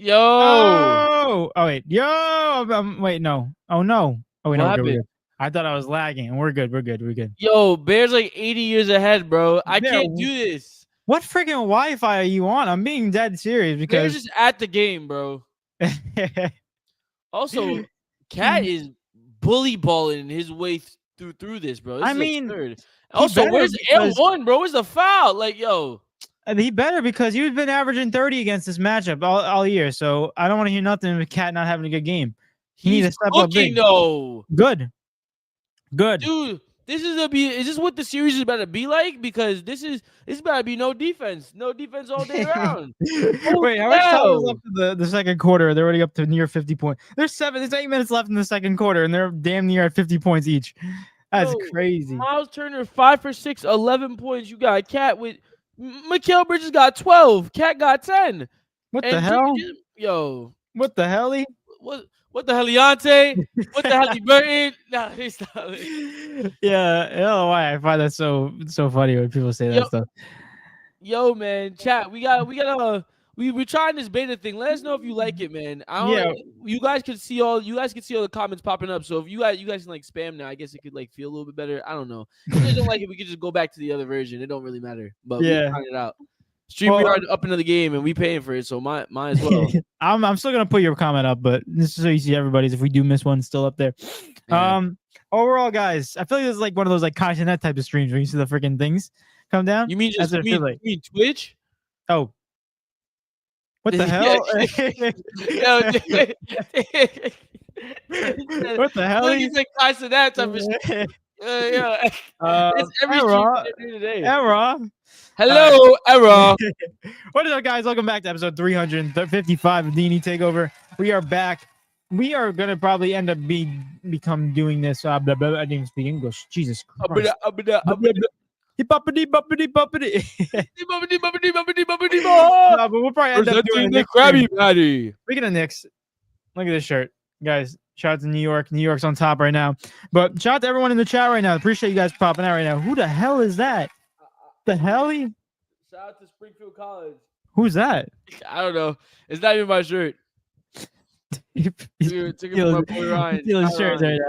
Yo, Oh wait, yo, wait, no, oh no, oh wait, no, what we're good, we're happened? good. I thought I was lagging, and we're good, we're good, we're good. Yo, Bears like 80 years ahead, bro. I There, can't do this. what freaking Wi-Fi are you on? I'm being dead serious Bears because is at the game, bro. Also, Cat is bully balling his way through this, bro. This I is mean, absurd. he Also, better where's L because one, bro? Where's the foul? Like, yo, he better because he's been averaging 30 against this matchup all year. So I don't want to hear nothing with Cat not having a good game. He needs he's to step up cooking big. though, Good, good. dude. This is Is this what the series is about to be like? Because this about to be no defense all day round. Holy Wait, how much time is hell! left in the second quarter? They're already up to near 50 points. There's 8 minutes left in the second quarter, and they're damn near at 50 points each. That's Yo, crazy. Miles Turner 5 for 6, 11 points. You got Cat with Mikal Bridges got 12. Cat got 10. What the And hell? yo, What the hell? what the Heliante? What the Halliburton? Nah, he's not. Yeah, I don't know why I find that so funny when people say Yo, that stuff. yo, man, chat. We're trying this beta thing. Let us know if you like it, man. I Yeah, don't. You guys can see all the comments popping up. So if you guys can like spam now, I guess it could like feel a little bit better. I don't know. If you guys don't like it, we could just go back to the other version. It don't really matter. But we yeah. trying it out. Stream Well, yard up into the game, and we paying for it, so might as well. I'm still gonna put your comment up, but this is so you see everybody's. If we do miss one, still up there. Yeah. Overall, guys, I feel like this is like one of those like Continent type of streams where you see the freaking things come down. You mean That's what it feels like. you mean Twitch? Oh, what the Yeah. hell? Yo, What the hell? Look, it's like ties to that type of shit. Yeah, that's every stream Error, we do today. error. Hello, Era. What is up, guys? Welcome back to episode 355 of D&E Takeover. We are back. We are gonna probably end up become doing this. I didn't even speak English. Jesus Christ. Hippopity, boppity, boppity. No, but we'll probably end up doing the it Krabby Patty. Speaking of Knicks, look at this shirt, guys. Shout out to New York. New York's on top right now. But shout out to everyone in the chat right now. Appreciate you guys popping out right now. Who the hell is that? The hell? Shout out to Springfield College. Who's that? I don't know. It's not even my shirt. He's Took it from my boy Ryan. stealing shirts right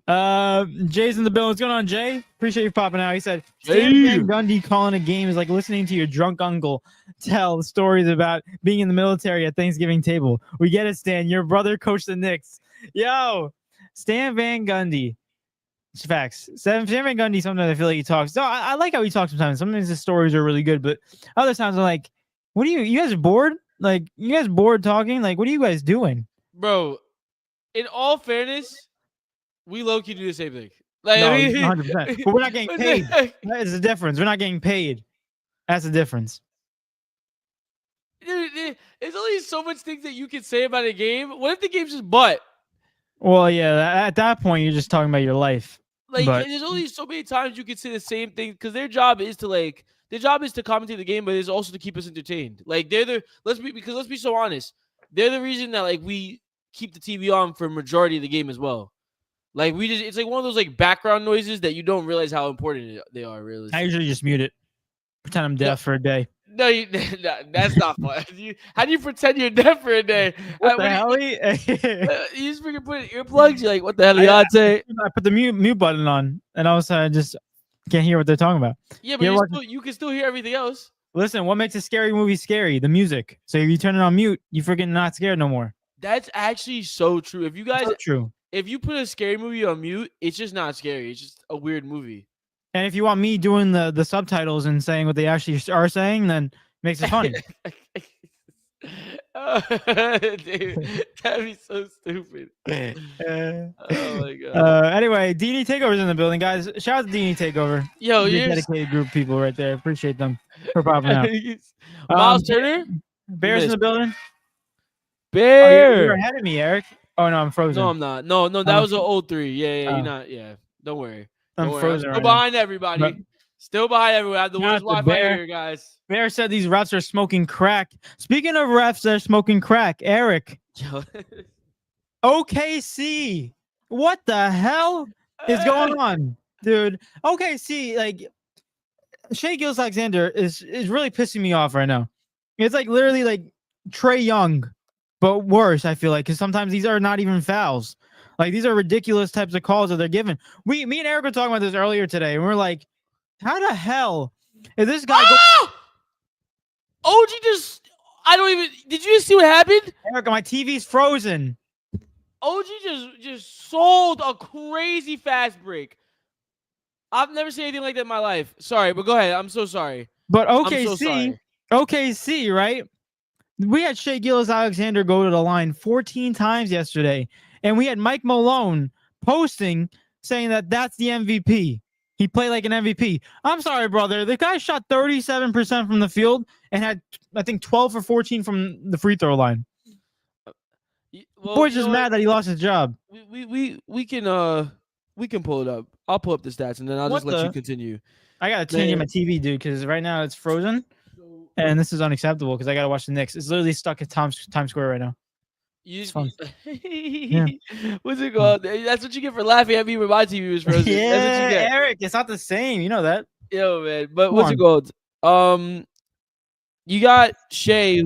now. Jay's in the building. What's going on, Jay? Appreciate you popping out. He said, Stan Van Gundy calling a game is like listening to your drunk uncle tell stories about being in the military at Thanksgiving table. We get it, Stan. Your brother coached the Knicks. Yo, Stan Van Gundy. It's facts. Stan Van Gundy, sometimes I feel like he talks. No, I like how he talks sometimes. Sometimes his stories are really good, but other times I'm like, what are you guys bored? Like, you guys bored talking? Like, what are you guys doing? Bro, in all fairness, we low-key do the same thing. Like, No, 100%. But we're not getting paid. That is the difference. We're not getting paid. That's the difference. Dude, there's only so much things that you can say about a game. What if the game's just butt? Well, yeah, at that point, you're just talking about your life. Like, But there's only so many times you can say the same thing because their job is to commentate the game, but it's also to keep us entertained. Like, let's be so honest, they're the reason that like we keep the TV on for majority of the game as well. Like it's like one of those like background noises that you don't realize how important they are. Really, I usually just mute it, pretend I'm deaf for a day. No, that's not fun. How do you pretend you're deaf for a day? What the hell? You just freaking put in earplugs. You're like, what the hell, Beyonce? I put the mute button on, and all of a sudden I just can't hear what they're talking about. Yeah, but you can still hear everything else. Listen, what makes a scary movie scary? The music. So if you turn it on mute, you freaking not scared no more. That's actually so true. If you guys, so true. If you put a scary movie on mute, it's just not scary. It's just a weird movie. And if you want me doing the subtitles and saying what they actually are saying, then it makes it funny. Dude, that'd be so stupid. Oh my god. Anyway, D&E Takeover's in the building, guys. Shout out to D&E Takeover. Yo, you're dedicated group of people right there. Appreciate them for popping out. Miles Turner, Bears in the building. Bear. You're ahead of me, Eric. Oh no, I'm frozen. No, I'm not. No, that was an 0-3. Yeah, you're not. Yeah, don't worry. I'm frozen. I'm still behind everybody. But, still behind everyone. I have the worst Wi-Fi here, guys. Bear said these refs are smoking crack. Speaking of refs that are smoking crack, Eric. OKC. What the hell is going on, dude? OKC, like Shai Gilgeous-Alexander is really pissing me off right now. It's like literally like Trae Young but worse. I feel like because sometimes these are not even fouls. Like these are ridiculous types of calls that they're given. Me and Eric were talking about this earlier today, and we're like, how the hell is this guy? OG just, I don't even. Did you just see what happened? Eric, my TV's frozen. OG just sold a crazy fast break. I've never seen anything like that in my life. Sorry, but go ahead. I'm so sorry. But I'm so sorry. OKC, right? We had Shea Gilgeous-Alexander go to the line 14 times yesterday, and we had Mike Malone posting saying that that's the MVP. He played like an MVP. I'm sorry, brother. The guy shot 37% from the field and had, I think, 12 for 14 from the free throw line. Well, Boy's just mad that he lost his job. We can pull it up. I'll pull up the stats and then I'll just let you continue. I gotta change my TV, dude, because right now it's frozen, and this is unacceptable because I gotta watch the Knicks. It's literally stuck at Times Square right now. It's fun. Yeah. What's it called? That's what you get for laughing at me when my TV was frozen. Yeah, that's what you get. Eric, it's not the same. You know that. Yo, man. But what's it called? You got Shea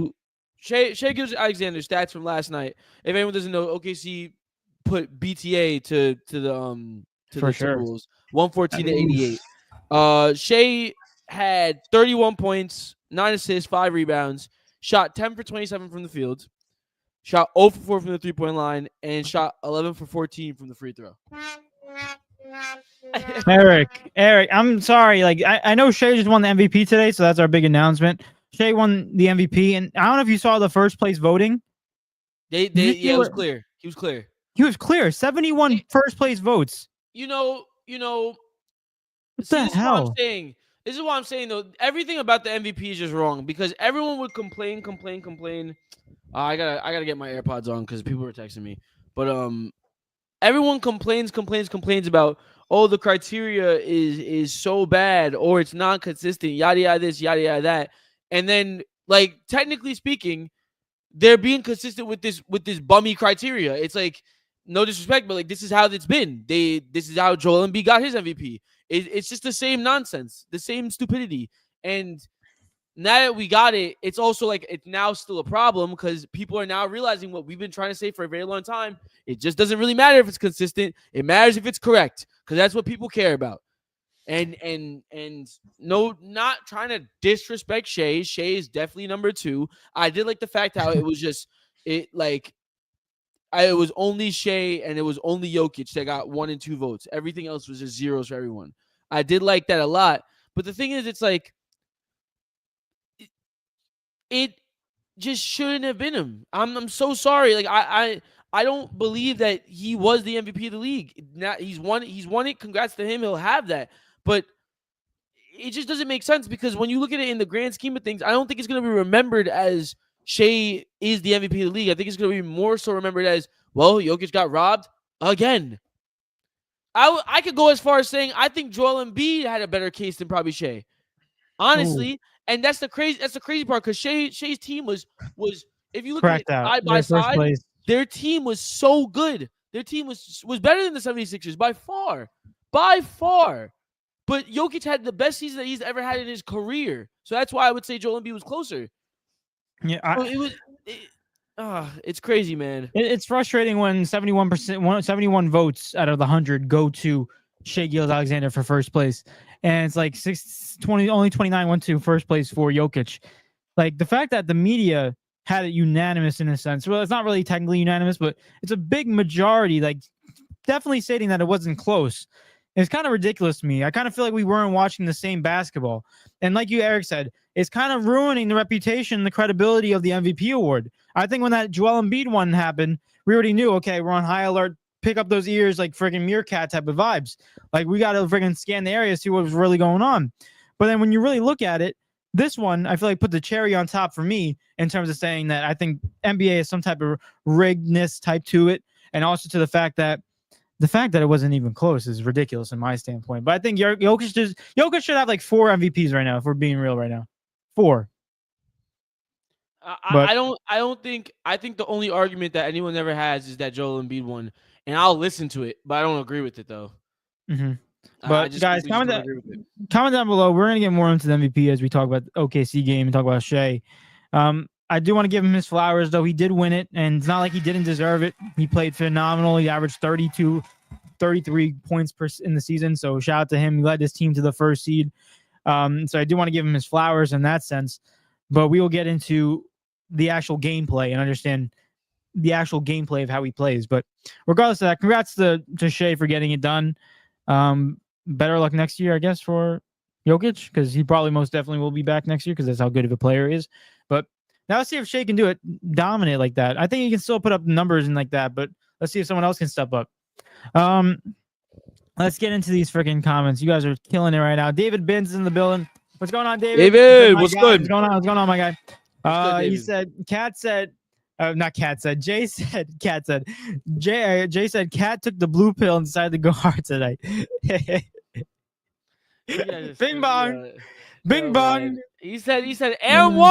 Gilgeous-Alexander stats from last night. If anyone doesn't know, OKC put BTA to the Timberwolves, 114 to 88. Shea had 31 points, 9 assists, 5 rebounds, shot 10 for 27 from the field, shot 0 for 4 from the 3-point line, and shot 11 for 14 from the free throw. Eric, I'm sorry. Like I know Shea just won the MVP today, so that's our big announcement. Shea won the MVP, and I don't know if you saw the first place voting. It was clear. He was clear. He was clear. 71 first place votes. You know. What the hell? This is what I'm saying though. Everything about the MVP is just wrong because everyone would complain. I gotta get my AirPods on because people were texting me. But everyone complains about the criteria is so bad or it's not consistent. Yada yada this, yada yada that, and then like technically speaking, they're being consistent with this bummy criteria. It's like no disrespect, but like this is how it's been. This is how Joel Embiid got his MVP. It's just the same nonsense, the same stupidity. And now that we got it, it's also like it's now still a problem because people are now realizing what we've been trying to say for a very long time. It just doesn't really matter if it's consistent. It matters if it's correct because that's what people care about. And no, not trying to disrespect Shea. Shea is definitely number 2. I did like the fact how it was just it was only Shea and it was only Jokic that got 1 and 2 votes. Everything else was just zeros for everyone. I did like that a lot. But the thing is, it's like it just shouldn't have been him. I'm so sorry. Like I don't believe that he was the MVP of the league. Now he's won it. Congrats to him. He'll have that. But it just doesn't make sense because when you look at it in the grand scheme of things, I don't think it's going to be remembered as Shea is the MVP of the league. I think it's going to be more so remembered as, well, Jokic got robbed again. I could go as far as saying I think Joel Embiid had a better case than probably Shea. Honestly. Ooh. And that's the crazy part because Shea's team was if you look at it side by side, their team was so good. Their team was better than the 76ers by far. But Jokic had the best season that he's ever had in his career. So that's why I would say Joel Embiid was closer. Yeah, it's crazy, man. It's frustrating when 71 votes out of the 100 go to Shea Gilgeous-Alexander for first place, and it's like only 29 went to first place for Jokic. Like the fact that the media had it unanimous in a sense. Well, it's not really technically unanimous, but it's a big majority, like definitely stating that it wasn't close. It's kind of ridiculous to me. I kind of feel like we weren't watching the same basketball. And like you, Eric, said, it's kind of ruining the reputation, the credibility of the MVP award. I think when that Joel Embiid one happened, we already knew, okay, we're on high alert, pick up those ears like friggin' meerkat type of vibes. Like we got to friggin' scan the area, see what was really going on. But then when you really look at it, this one, I feel like put the cherry on top for me in terms of saying that I think NBA has some type of riggedness type to it. And also to the fact that it wasn't even close is ridiculous in my standpoint. But I think Jokic should have like 4 MVPs right now, if we're being real right now. 4. I think the only argument that anyone ever has is that Joel Embiid won. And I'll listen to it, but I don't agree with it though. Mm-hmm. But guys, comment down below. We're going to get more into the MVP as we talk about the OKC game and talk about Shea. I do want to give him his flowers, though. He did win it, and it's not like he didn't deserve it. He played phenomenal. He averaged 33 points in the season. So shout out to him. He led his team to the first seed. So I do want to give him his flowers in that sense. But we will get into the actual gameplay and understand the actual gameplay of how he plays. But regardless of that, congrats to Shea for getting it done. Better luck next year, I guess, for Jokic, because he probably most definitely will be back next year because that's how good of a player he is. But now let's see if Shea can do it, dominate like that. I think he can still put up numbers and like that, but let's see if someone else can step up. Let's get into these freaking comments. You guys are killing it right now. David Binns is in the building. What's going on, David? David, what's good? What's going on? What's going on, my guy? Good, he said, not Cat said, Jay said, Cat said, Jay said, Cat took the blue pill and decided to go hard tonight. Bing bong. Bing bong. He said, and one.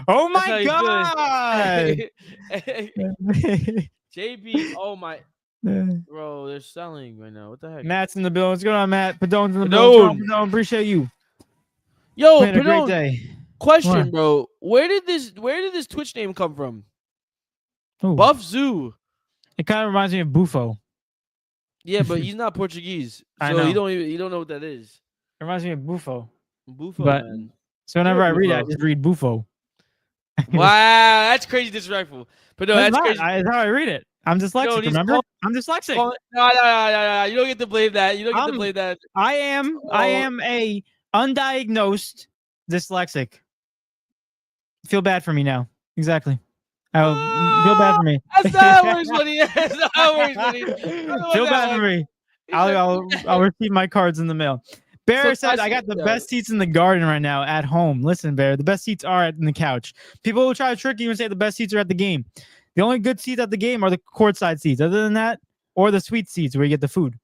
Oh my God. JB, oh my. Bro, they're selling right now. What the heck? Matt's in the building. What's going on, Matt? Padon's in the building. Padon, appreciate you. Yo, Padon, a great day. Question, bro. Where did this Twitch name come from? Ooh. Buff Zoo. It kind of reminds me of Bufo. Yeah, but he's not Portuguese, I so know. you don't know what that is. It reminds me of Bufo. Bufo, but, man. So whenever I read it, I just read Bufo. Wow, that's crazy disrespectful. But no, that's crazy. That's how I read it. I'm dyslexic, remember? I'm dyslexic. No. You don't get to blame that. You don't get to blame that. I am a undiagnosed dyslexic. Feel bad for me now. Exactly. Feel bad for me. That's not always funny. That's not always funny. Feel bad for me. I'll receive my cards in the mail. Bear said, I got the best seats in the garden right now at home. Listen, Bear, the best seats are in the couch. People will try to trick you and say the best seats are at the game. The only good seats at the game are the courtside seats. Other than that, or the sweet seats where you get the food.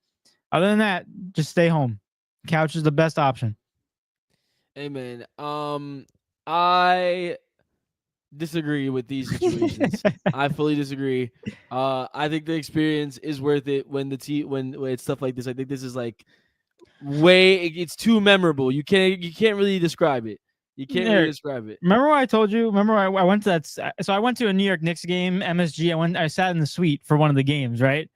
Other than that, just stay home. Couch is the best option. Hey, man. I disagree with these situations. I fully disagree. I think the experience is worth it when it's stuff like this. I think this is like it's too memorable. You can't really describe it. You can't really describe it. Remember what I told you? Remember I went to that? So I went to a New York Knicks game, MSG. I sat in the suite for one of the games, right?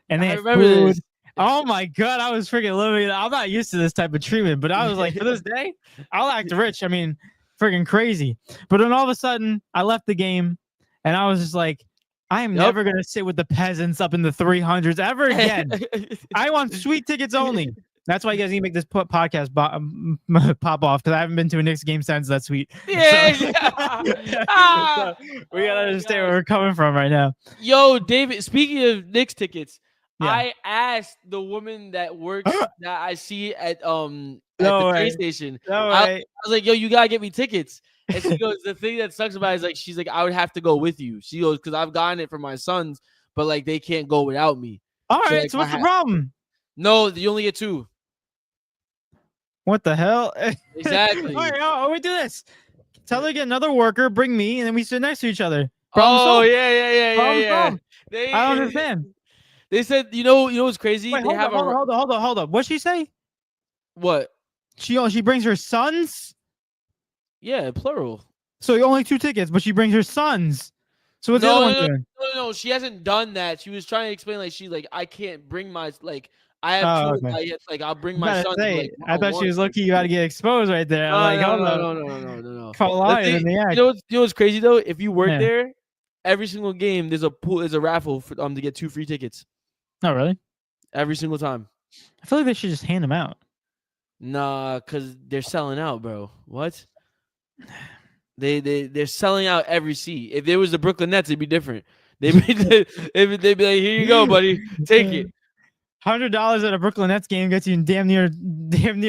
And they had food. This. Oh my God, I was freaking living it. I'm not used to this type of treatment, but I was like, for this day, I'll act rich. I mean, freaking crazy. But then all of a sudden, I left the game, and I was just like, I am never gonna sit with the peasants up in the 300s ever again. I want sweet tickets only. That's why you guys need to make this podcast pop off, because I haven't been to a Knicks game since that sweet. Yeah. So, we gotta understand where we're coming from right now. Yo, David, speaking of Knicks tickets, I asked the woman that works that I see at the train station. I was like, yo, you gotta get me tickets. And she goes, the thing that sucks about it is like, she's like, I would have to go with you. She goes, because I've gotten it for my sons, but like they can't go without me. All right, so what's the problem? No, you only get 2. What the hell? Exactly. All right, we do this. Tell her to get another worker, bring me, and then we sit next to each other. Yeah. I don't understand. They said, you know what's crazy? Wait, hold on. What'd she say? What? She brings her sons? Yeah, plural. So only 2 tickets, but she brings her sons. So what's the other one doing? No, she hasn't done that. She was trying to explain I can't bring my I have 2. Okay. I'll bring my son. I thought she was lucky you had to get exposed right there. No. You know what's crazy though? If you work there, every single game there's a raffle for to get 2 free tickets. Oh really? Every single time. I feel like they should just hand them out. Nah, because they're selling out, bro. What? They're selling out every seat. If there was the Brooklyn Nets, it'd be different. They'd be like, here you go, buddy, take it. $100 at a Brooklyn Nets game gets you damn near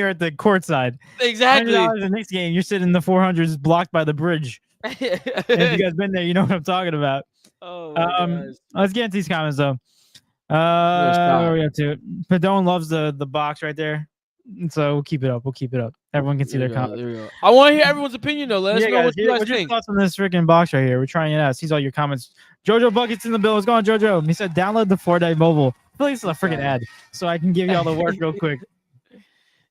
at the court side. Exactly. $100 at the next game, you're sitting in the 400s blocked by the bridge. If you guys been there, you know what I'm talking about. Oh, let's get into these comments though. Where are we up to? Padone loves the box right there. So we'll keep it up. Everyone can see their comments. I want to hear everyone's opinion though. Let us know what you guys what's your think. thoughts on this freaking box right here? We're trying it out. Sees all your comments. Jojo Buckets in the bill. What's going on, Jojo? He said download the 4-day mobile. I feel like this is a freaking ad, so I can give you all the work real quick.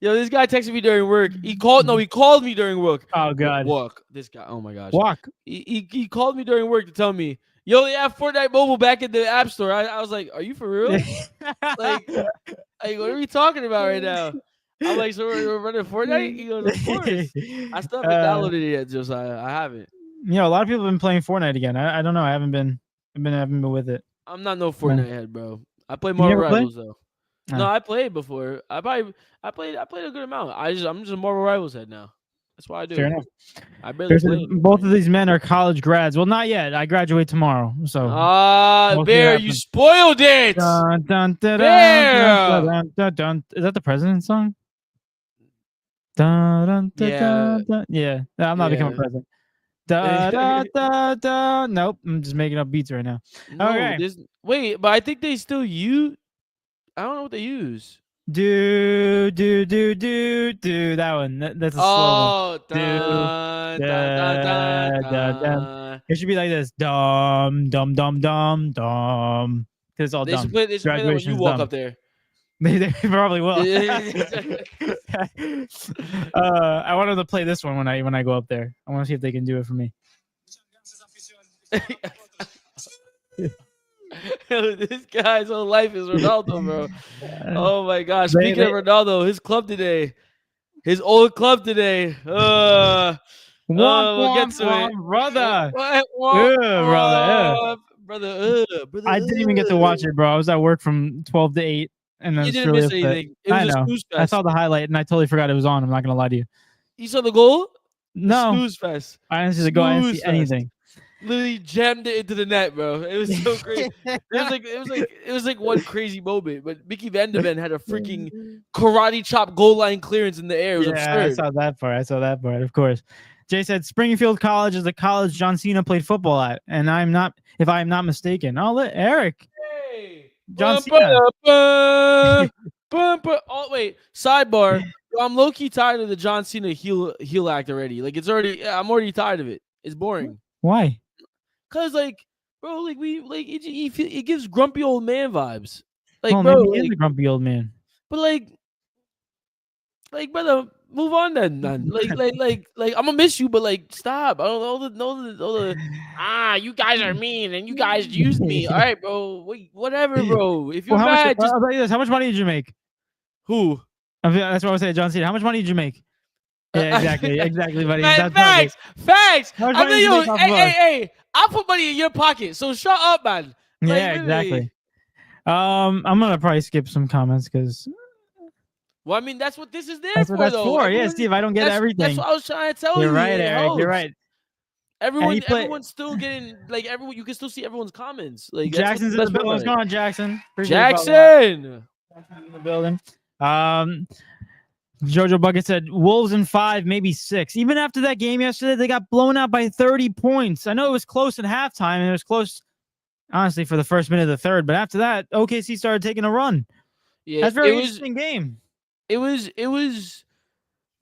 Yo, this guy texted me during work. He called me during work. Oh god. Work. This guy. Oh my gosh. Walk. He called me during work to tell me, yo, they have Fortnite Mobile back in the App Store. I was like, are you for real? Like, what are we talking about right now? I'm like, so we're running Fortnite? He goes, of course. I still haven't downloaded it yet, Josiah. I haven't. You know, a lot of people have been playing Fortnite again. I don't know. I haven't been with it. I'm not no Fortnite head, bro. I play Marvel Rivals though. No, I played before. I played a good amount. I'm just a Marvel Rivals head now. That's what I do. Fair enough. I barely play. Both of these men are college grads. Well, not yet. I graduate tomorrow. So Bear, you spoiled it. Dun, dun, dun, Bear. dun, dun, dun, dun. Is that the president's song? Dun, dun, dun, dun, dun. Yeah. I'm not becoming president. Da, da, da, da. Nope. I'm just making up beats right now. No, okay. Wait, but I think they still use. I don't know what they use. Do. That one. That's a slow one. Dun, dun. It should be like this. Dum. Because it's all dumb. They should play that when you walk up there. They probably will. I want them to play this one when I go up there. I want to see if they can do it for me. This guy's whole life is Ronaldo, bro. Oh my gosh. Speaking of Ronaldo, his club today. His old club today. We'll get to it. Brother. Brother. I didn't even get to watch it, bro. I was at work from 12 to 8. And then you didn't miss anything. It was a snooze fest. I saw the highlight and I totally forgot it was on. I'm not going to lie to you. You saw the goal? No. Snooze fest. I didn't see the goal. I didn't see anything. Literally jammed it into the net, bro. It was so crazy. it was like one crazy moment. But Mickey Van de Ven had a freaking karate chop goal line clearance in the air. It was absurd. I saw that part. Of course. Jay said Springfield College is the college John Cena played football at, and if I am not mistaken. I'll let Eric. Hey. John Cena. Oh wait, sidebar. I'm low key tired of the John Cena heel act already. Like I'm already tired of it. It's boring. Why? Cause bro, it gives grumpy old man vibes. Bro, maybe he is a grumpy old man. But brother, move on then. Like I'm gonna miss you, but stop. I don't know the you guys are mean and you guys used me. All right, bro. Whatever, bro. If you're mad, how much money did you make? Who? That's what I was saying, John Cena. How much money did you make? Yeah, exactly, buddy. Facts. Hey, I'll put money in your pocket. So shut up, man. Yeah, exactly. I'm gonna probably skip some comments because. Well, I mean, that's what this is there that's for, what that's though. for. Yeah, Steve, I don't get everything. That's what I was trying to tell you. You're right, Eric. You're right. Everyone's still getting everyone. You can still see everyone's comments. Jackson's in the building. What's going on, Jackson? Jackson in the building. Jojo Bucket said Wolves in 5, maybe 6. Even after that game yesterday, they got blown out by 30 points. I know it was close at halftime, and it was close, honestly, for the first minute of the third. But after that, OKC started taking a run. Yeah, that's a very interesting game. It was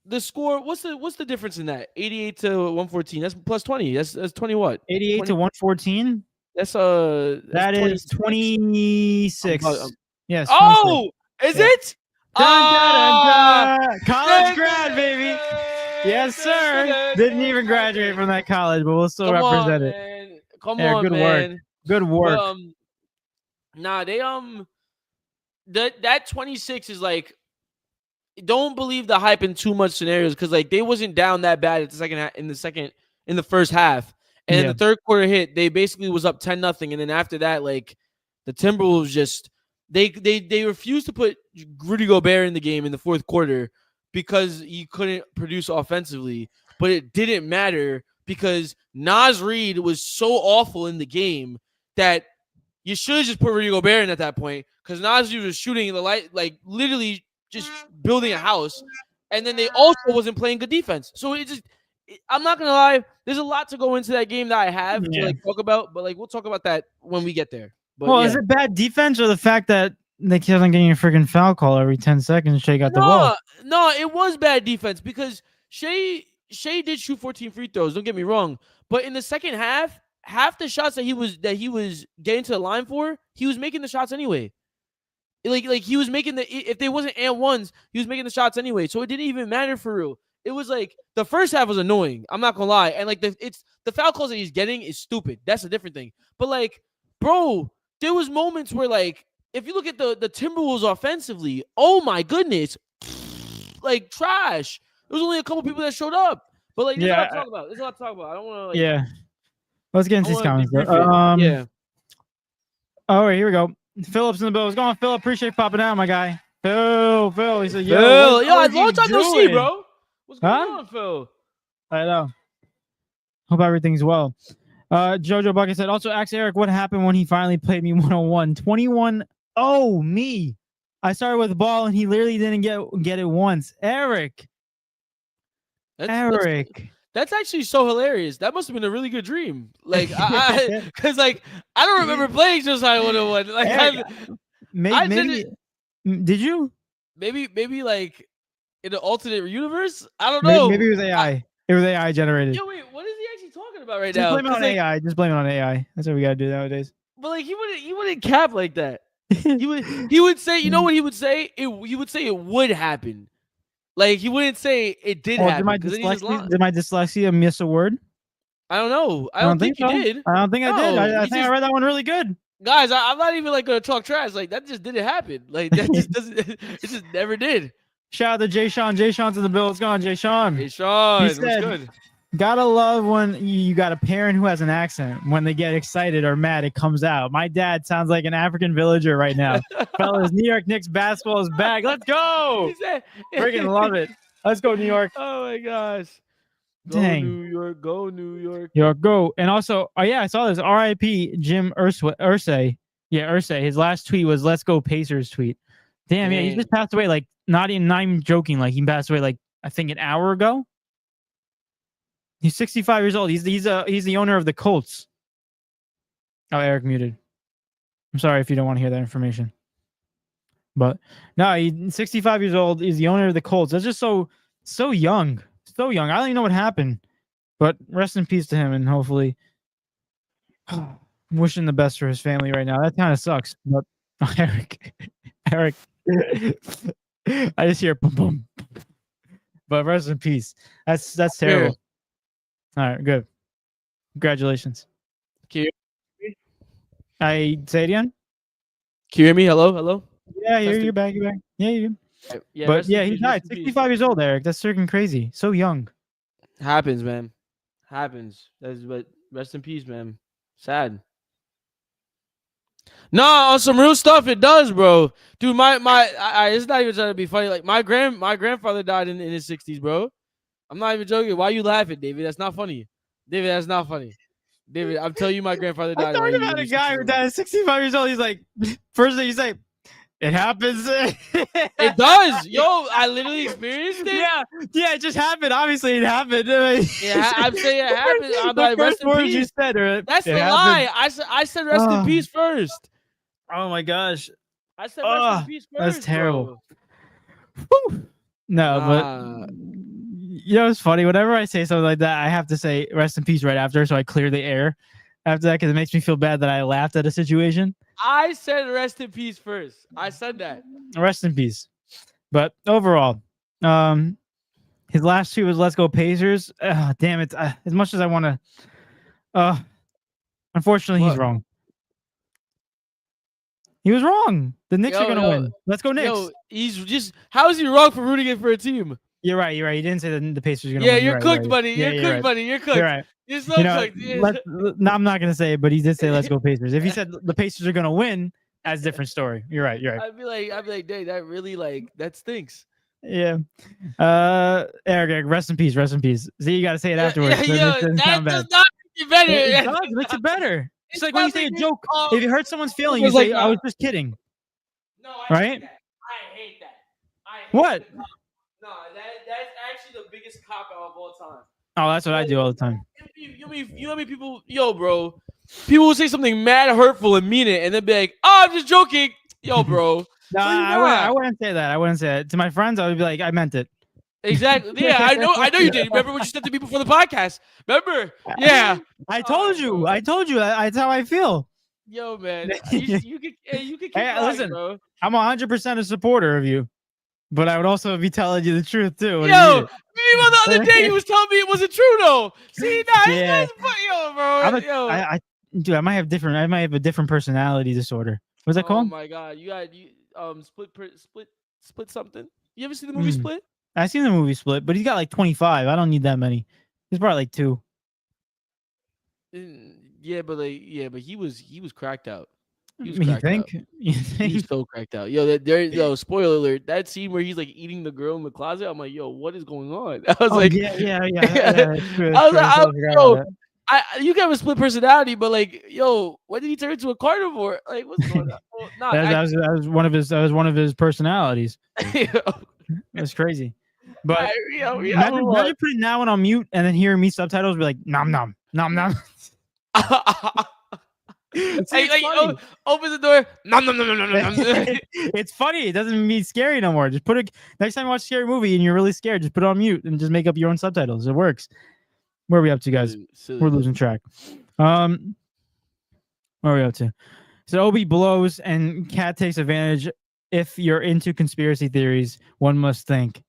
the score. What's the difference in that? 88 to 114. That's plus 20. That's 20 what? 88 to 114. That's that is 26. Yes. Oh, 26. Is it? College grad, baby. Yes, sir. Didn't even graduate from that college, but we'll still represent it. Man. Come on, good man. Work. Good work. But, they that 26 is don't believe the hype in too much scenarios because they wasn't down that bad at the in the first half, and then the third quarter hit. They basically was up 10-0, and then after that, the Timberwolves just. They refused to put Rudy Gobert in the game in the fourth quarter because he couldn't produce offensively. But it didn't matter because Naz Reid was so awful in the game that you should have just put Rudy Gobert in at that point because Naz Reid was shooting in the light, literally just building a house. And then they also wasn't playing good defense. So I'm not going to lie. There's a lot to go into that game that I have to talk about. But we'll talk about that when we get there. But, is it bad defense or the fact that they kept on getting a freaking foul call every 10 seconds? Shea got the ball. No, it was bad defense because Shea did shoot 14 free throws. Don't get me wrong, but in the second half the shots that he was getting to the line for, he was making the shots anyway. Like he was making if they wasn't and ones, he was making the shots anyway. So it didn't even matter for real. It was like the first half was annoying. I'm not gonna lie, and like the foul calls that he's getting is stupid. That's a different thing. But like, bro, there was moments where like if you look at the Timberwolves offensively, oh my goodness, like trash. There was only a couple people that showed up, but like there's a lot to talk about. There's a lot to talk about. I don't want to like yeah. Let's get into these comments. yeah. All right, here we go. Phillips in the bill. What's going on, Phil? Appreciate popping out, my guy. Phil. He said, Phil, long time no see, bro. What's going on, Phil? I know. Hope everything's well. Jojo Bucket said, also ask Eric what happened when he finally played me 101. 21. Oh, me. I started with the ball and he literally didn't get it once. Eric. That's actually so hilarious. That must have been a really good dream. Like, because like I don't remember playing Josiah 101. Like, maybe did you? Maybe like in an alternate universe. I don't know. Maybe it was AI. It was AI generated. Yo, wait, what is he actually talking about right now? Just blame it on AI. Just blame it on AI. That's what we gotta do nowadays. But like he wouldn't cap like that. He would say, you know what he would say? He would say it would happen. Like he wouldn't say it did happen. Did my dyslexia miss a word? I don't know. I don't think you did. I don't think I did. I think I read that one really good. Guys, I'm not even like gonna talk trash. Like that just didn't happen. Like that just doesn't. It just never did. Shout out to Jay Sean. Jay Sean's in the bill. What's going on, Jay Sean? He said, what's good? Gotta love when you got a parent who has an accent. When they get excited or mad, it comes out. My dad sounds like an African villager right now. Fellas, New York Knicks basketball is back. Let's go. Freaking love it. Let's go, New York. Oh my gosh. Dang. Go New York. Go New York. York, go. And also, oh yeah, I saw this. R.I.P. Jim Irsay. Yeah, Irsay. His last tweet was "Let's go Pacers" tweet. Damn, yeah, he just passed away. Like, not even joking. Like, he passed away like I think an hour ago. He's 65 years old. He's the owner of the Colts. Oh, Eric muted. I'm sorry if you don't want to hear that information. But no, he's 65 years old. He's the owner of the Colts. That's just so young. So young. I don't even know what happened. But rest in peace to him, and hopefully I'm wishing the best for his family right now. That kind of sucks. But Eric. I just hear boom boom. But rest in peace. That's terrible. All right, good. Congratulations. Can you hear me? I say it again. Can you hear me? Hello? Yeah, you're back. Yeah, you. Yeah, but yeah, he died. 65 years old, Eric. That's freaking crazy. So young. Happens, man. Happens. That's but rest in peace, man. Sad. No, on some real stuff, it does, bro. Dude, it's not even trying to be funny. Like my grandfather died in his 60s, bro. I'm not even joking. Why are you laughing, David? That's not funny. David, that's not funny. David, I'm telling you, my grandfather died. I'm talking about a guy who died at 65 years old. He's like, first thing you say, it happens. It does. Yo, I literally experienced it. Yeah, it just happened. Obviously, it happened. Yeah, I'm saying it happened. I'm like, rest in peace. You said, that's the lie. I said rest in peace first. Oh my gosh. I said rest in peace first. That's terrible. No, but you know, it's funny. Whenever I say something like that, I have to say rest in peace right after, so I clear the air after that, because it makes me feel bad that I laughed at a situation. I said rest in peace first. I said that. Rest in peace. But overall, his last tweet was "Let's go Pacers." Damn it! As much as I want to, unfortunately, he's wrong. He was wrong. The Knicks are gonna win. Let's go Knicks. Yo, he's just how is he wrong for rooting it for a team? You're right. He didn't say that the Pacers are gonna win. win. You're cooked, buddy. You're cooked, buddy. You're cooked. You're right. You're so cooked. No, I'm not gonna say it, but he did say "Let's go Pacers." If he said the Pacers are gonna win, that's a different story. You're right. I'd be like, dang, that really that stinks. Yeah. Eric, rest in peace. Rest in peace. See, you gotta say it afterwards. That does not make it better. It does. It makes it better. It's like when you say a joke. If you hurt someone's feeling, you say, "I was just kidding." No, right? I hate that. What? No, that's actually the biggest cop out of all time. Oh, that's what I do all the time. You know how many people, bro, people will say something mad hurtful and mean it, and then be like, "Oh, I'm just joking." Yo, bro. No, I wouldn't say that. I wouldn't say it. To my friends, I would be like, I meant it. Exactly. Yeah, I know you did. Remember what you said to me before the podcast? Remember? Yeah. I told you. That's how I feel. Yo, man, you could keep Hey, rocking, listen, bro. I'm 100% a supporter of you, but I would also be telling you the truth too. What do you Yo, mean? meanwhile, the other day you was telling me it wasn't true though. See, nah, Yeah, it's but yo, bro, yo. dude, I might have a different personality disorder. What's that Oh called? my god, you split something. You ever see the movie Mm. Split? I seen the movie Split, but he's got like 25. I don't need that many. He's probably like 2. Yeah, but he was cracked out. He was You cracked out. think? You He's think? so cracked out. Yo, yo, spoiler alert. That scene where he's like eating the girl in the closet. I'm like, yo, what is going on? I was Oh like, yeah. It's true. It's I was true. like, I totally forgot yo, about you can have a split personality, but like, yo, when did he turn into a carnivore? Like, what's going that. on? Well, nah, That was one of his. That was one of his personalities. yo, That's crazy. But we gotta move on. imagine putting that one on mute and then hearing me subtitles be like nom nom nom nom. See, it's Like, funny. open the door. Nom, nom, nom, nom, nom, nom, nom. It's funny. It doesn't mean scary no more. Just put it next time you watch a scary movie and you're really scared, just put it on mute and just make up your own subtitles. It works. Where are we up to, guys? Silly. We're losing track. Where are we up to? So Obi blows and Cat takes advantage. If you're into conspiracy theories, one must think.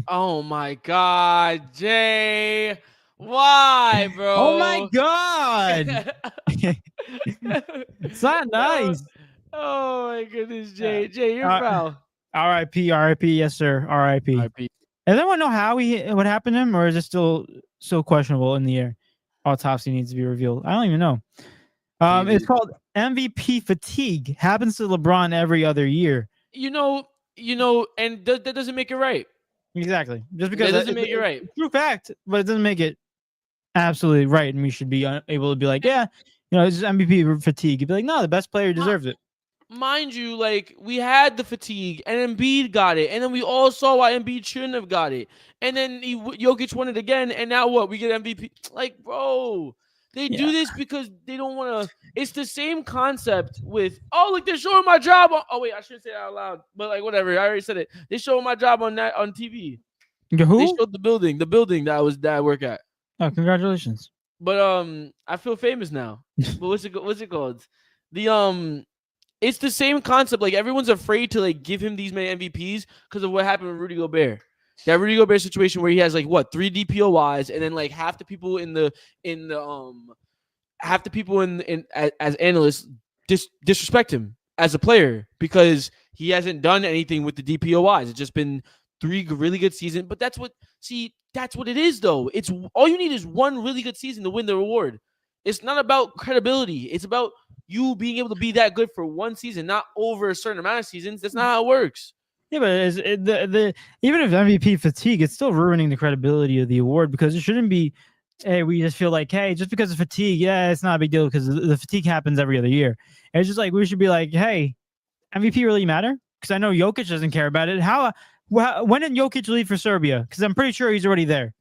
Oh my God, Jay. Why, bro? Oh my God. It's not nice. Oh my goodness, Jay. Jay, you're foul. R.I.P. R.I.P. Yes, sir. R.I.P. R.I.P. Does anyone know what happened to him, or is it still so questionable in the air? Autopsy needs to be revealed. I don't even know. It's called MVP fatigue. Happens to LeBron every other year. You know, and that doesn't make it right. Exactly. Just because that doesn't make it right. True fact, but it doesn't make it absolutely right, and we should be able to be like, yeah, this is MVP fatigue. You'd be like, no, the best player deserves it. Mind you, like, we had the fatigue, and Embiid got it, and then we all saw why Embiid shouldn't have got it, and then Jokic won it again, and now what? We get MVP. Like, bro, they do this because they don't want to. It's the same concept with, like, they're showing my job on. Oh wait, I shouldn't say that out loud, but like, whatever. I already said it. They showing my job on TV. Who? They showed the building that I work at. Oh, congratulations. But I feel famous now. But what's it called? It's the same concept. Like, everyone's afraid to like give him these many MVPs because of what happened with Rudy Gobert. That Rudy Gobert situation where he has like 3 DPOYs, and then like half the people as analysts disrespect him as a player because he hasn't done anything with the DPOYs. It's just been 3 really good seasons. But that's what it is though. It's all you need is one really good season to win the award. It's not about credibility. It's about you being able to be that good for one season, not over a certain amount of seasons. That's not how it works. Yeah, but even if MVP fatigue, it's still ruining the credibility of the award because it shouldn't be, hey, we just feel like, hey, just because of fatigue, yeah, it's not a big deal because the fatigue happens every other year. And it's just like we should be like, hey, MVP really matter? Because I know Jokic doesn't care about it. When did Jokic leave for Serbia? Because I'm pretty sure he's already there.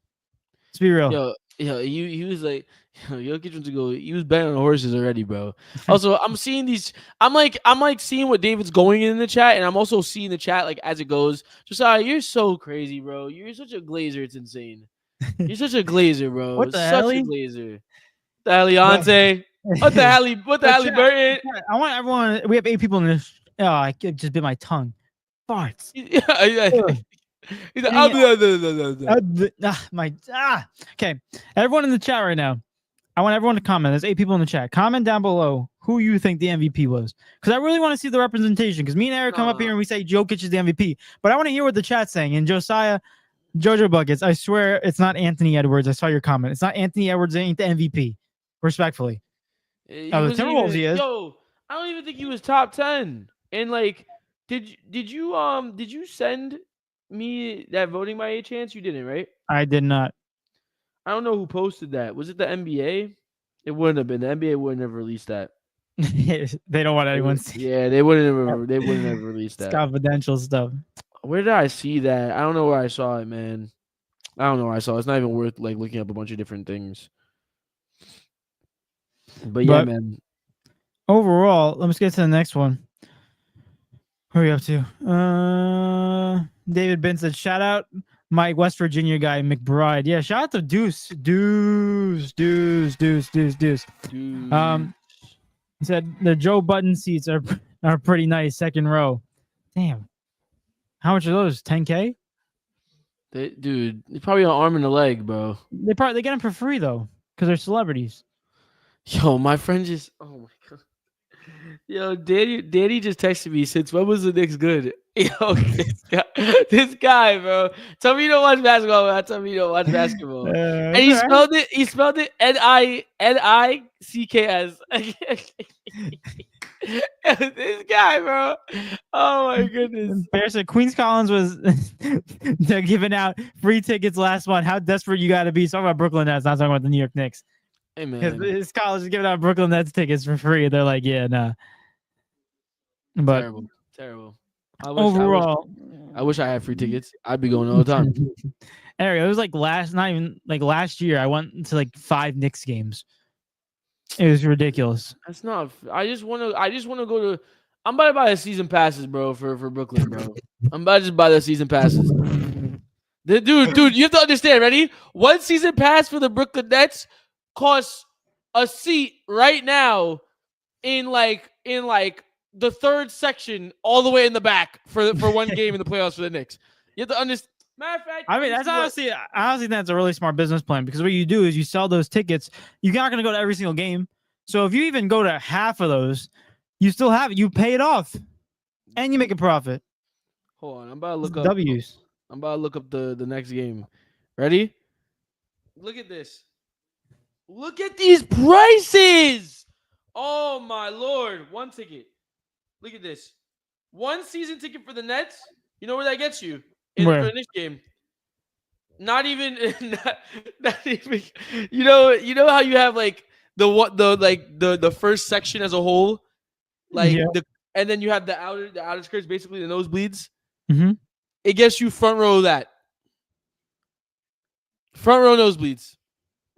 Let's be real. He was like, Jokic went to go. He was betting on horses already, bro. Also, I'm seeing these. I'm like seeing what David's going in the chat, and I'm also seeing the chat like as it goes. Josiah, you're so crazy, bro. You're such a glazer. It's insane. You're such a glazer, bro. What the such hell? a glazer. The Heliante. What the hell? What the hell, Burton? I want everyone. We have 8 people in this. Oh, I could just bit my tongue. Farts. Okay. Everyone in the chat right now. I want everyone to comment. There's 8 people in the chat. Comment down below who you think the MVP was. Because I really want to see the representation. Because me and Eric come up here and we say Jokic is the MVP. But I want to hear what the chat's saying. And Josiah, Jojo Buckets, I swear it's not Anthony Edwards. I saw your comment. It's not Anthony Edwards. Ain't the MVP. Respectfully. The Timberwolves he is. Yo, I don't even think he was top 10. And like, did you send me that voting by a chance? You didn't, right? I did not. I don't know who posted that. Was it the NBA? It wouldn't have been. The NBA wouldn't have released that. They don't want anyone to see. Yeah, they wouldn't have released that. It's confidential stuff. Where did I see that? I don't know where I saw it, man. I don't know where I saw it. It's not even worth like looking up a bunch of different things. But yeah, man. Overall, let's get to the next one. Who are we up to? David Ben said, shout out my West Virginia guy, McBride. Yeah, shout out to Deuce. He said the Joe Button seats are pretty nice. Second row. Damn. How much are those? 10K? Dude, it's probably an arm and a leg, bro. They get them for free though, because they're celebrities. Yo, my friend just. Oh my god. Yo, Danny just texted me since when was the Knicks good? Yo, this guy, bro. Tell me you don't watch basketball, man. Tell me you don't watch basketball. And he spelled it. He spelled it Nicks. This guy, bro. Oh my goodness. Bear said Queens Collins was they're giving out free tickets last month. How desperate you got to be? Talking about Brooklyn Nets, not talking about the New York Knicks. Hey man, because this college is giving out Brooklyn Nets tickets for free. They're like, yeah, nah. But terrible. Overall, I wish I had free tickets. I'd be going all the time. Eric, it was like last year. I went to like 5 Knicks games. It was ridiculous. That's not. I just want to go to. I'm about to buy the season passes, bro, for Brooklyn, bro. I'm about to just buy the season passes. Dude, you have to understand. Ready? One season pass for the Brooklyn Nets costs a seat right now in like the third section, all the way in the back for one game in the playoffs for the Knicks. You have to understand. Matter of fact, I mean, that's honestly that's a really smart business plan, because what you do is you sell those tickets. You're not going to go to every single game. So if you even go to half of those, you pay it off and you make a profit. Hold on, I'm about to look up W's. I'm about to look up the next game. Ready? Look at this. Look at these prices. Oh my lord, one ticket. Look at this. One season ticket for the Nets. You know where that gets you? For the next game. Not even not even you know how you have like the first section as a whole, like and then you have the outer skirts, basically the nosebleeds. Mm-hmm. It gets you front row of that. Front row nosebleeds.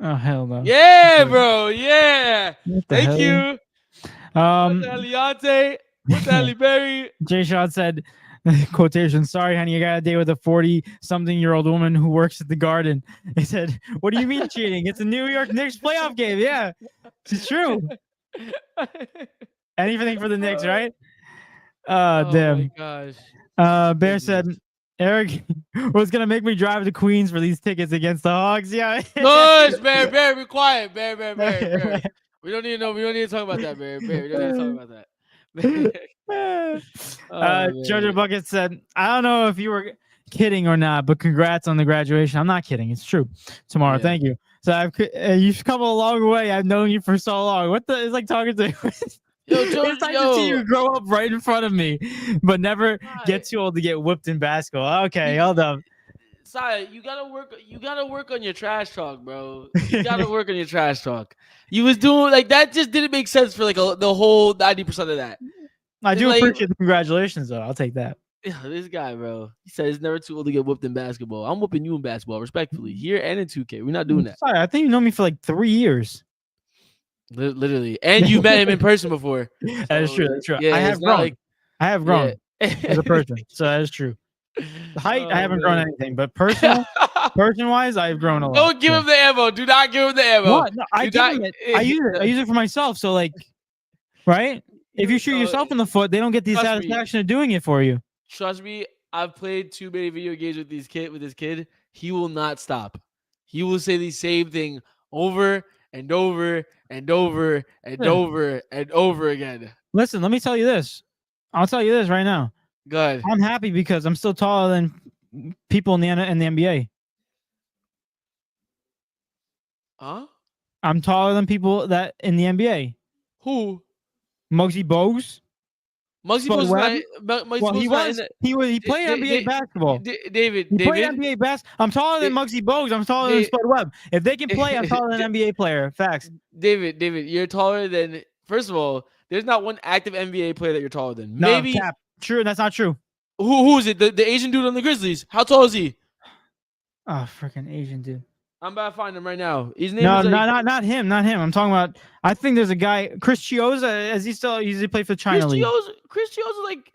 Oh hell no. Yeah, bro. Yeah. Thank you. What the Eliante? What the Aliberry? Jay Shaw said, quotation, sorry, honey, I got a date with a 40-something-year-old woman who works at the Garden. He said, what do you mean cheating? It's a New York Knicks playoff game. Yeah, it's true. Anything for the Knicks, right? Damn. Oh, my gosh. Bear said, Eric was going to make me drive to Queens for these tickets against the Hawks. Yeah. Gosh, Bear, be quiet. Bear. We don't need to talk about that, Bear. We don't need to talk about that. Jojo Bucket said, I don't know if you were kidding or not, but congrats on the graduation. I'm not kidding. It's true. Tomorrow. Yeah. Thank you. So you've come a long way. I've known you for so long. It's like talking to it's like to see you grow up right in front of me, but never get too old to get whipped in basketball. Okay, hold up. Sai, you gotta work on your trash talk, bro. You gotta work on your trash talk. You was doing like that, just didn't make sense for like the whole 90% of that. I do appreciate the congratulations, though. I'll take that. Yeah, this guy, bro. He said it's never too old to get whooped in basketball. I'm whooping you in basketball, respectfully, here and in 2K. We're not doing that. Sorry, I think you know me for like 3 years. Literally, and you met him in person before. So, that is true. That's true. Yeah, I have grown as a person, so that is true. The height, I haven't grown anything, but person-wise, I've grown a lot. Don't give him the ammo. Do not give him the ammo. What? No, I use it for myself. So like, right? If you shoot yourself in the foot, they don't get the satisfaction of doing it for you. Trust me, I've played too many video games with this kid. He will not stop. He will say the same thing over and over and over and over and over again. Listen, let me tell you this. I'll tell you this right now. Good. I'm happy because I'm still taller than people in the NBA. Huh? I'm taller than people that in the NBA. Who? Muggsy Bogues. Muggsy Bogues. He played NBA basketball. David. Played NBA basketball. I'm taller than Muggsy Bogues. I'm taller than Spud Webb. If they can play, I'm taller than an NBA player. Facts. David, you're taller than. First of all, there's not one active NBA player that you're taller than. No, maybe. Cap. True. That's not true. Who is it? The Asian dude on the Grizzlies. How tall is he? Oh, freaking Asian dude. I'm about to find him right now. His name is not him. Not him. I'm talking about. I think there's a guy, Chris Chioza. He played for China League? Chris Chioza, like,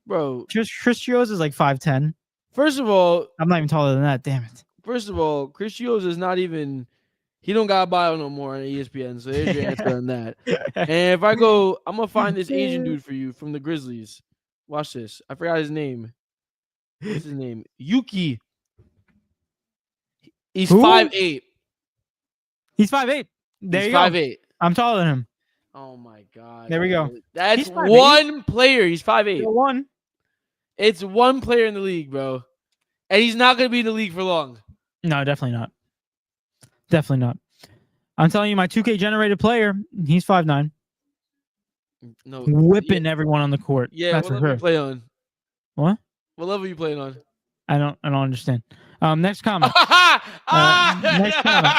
bro. Chris Chioza is like 5'10". First of all, I'm not even taller than that. Damn it. First of all, Chris Chioza is not even. He don't got a bio no more on ESPN. So there's your answer on that. And if I go, I'm gonna find this Asian dude for you from the Grizzlies. Watch this. I forgot his name. What's his name? Yuki. He's Who? 5'8". He's 5'8". There He's you go. 5'8". I'm taller than him. Oh my god. There we go. That's He's 5'8". one player. He's 5'8". Still one. It's one player in the league, bro. And he's not gonna be in the league for long. No, definitely not. Definitely not. I'm telling you, my 2K generated player, he's 5'9". No, Whipping everyone on the court. Yeah, That's what for level sure. you play on? What? What level you playing on? I don't understand. Next comment. Next comment.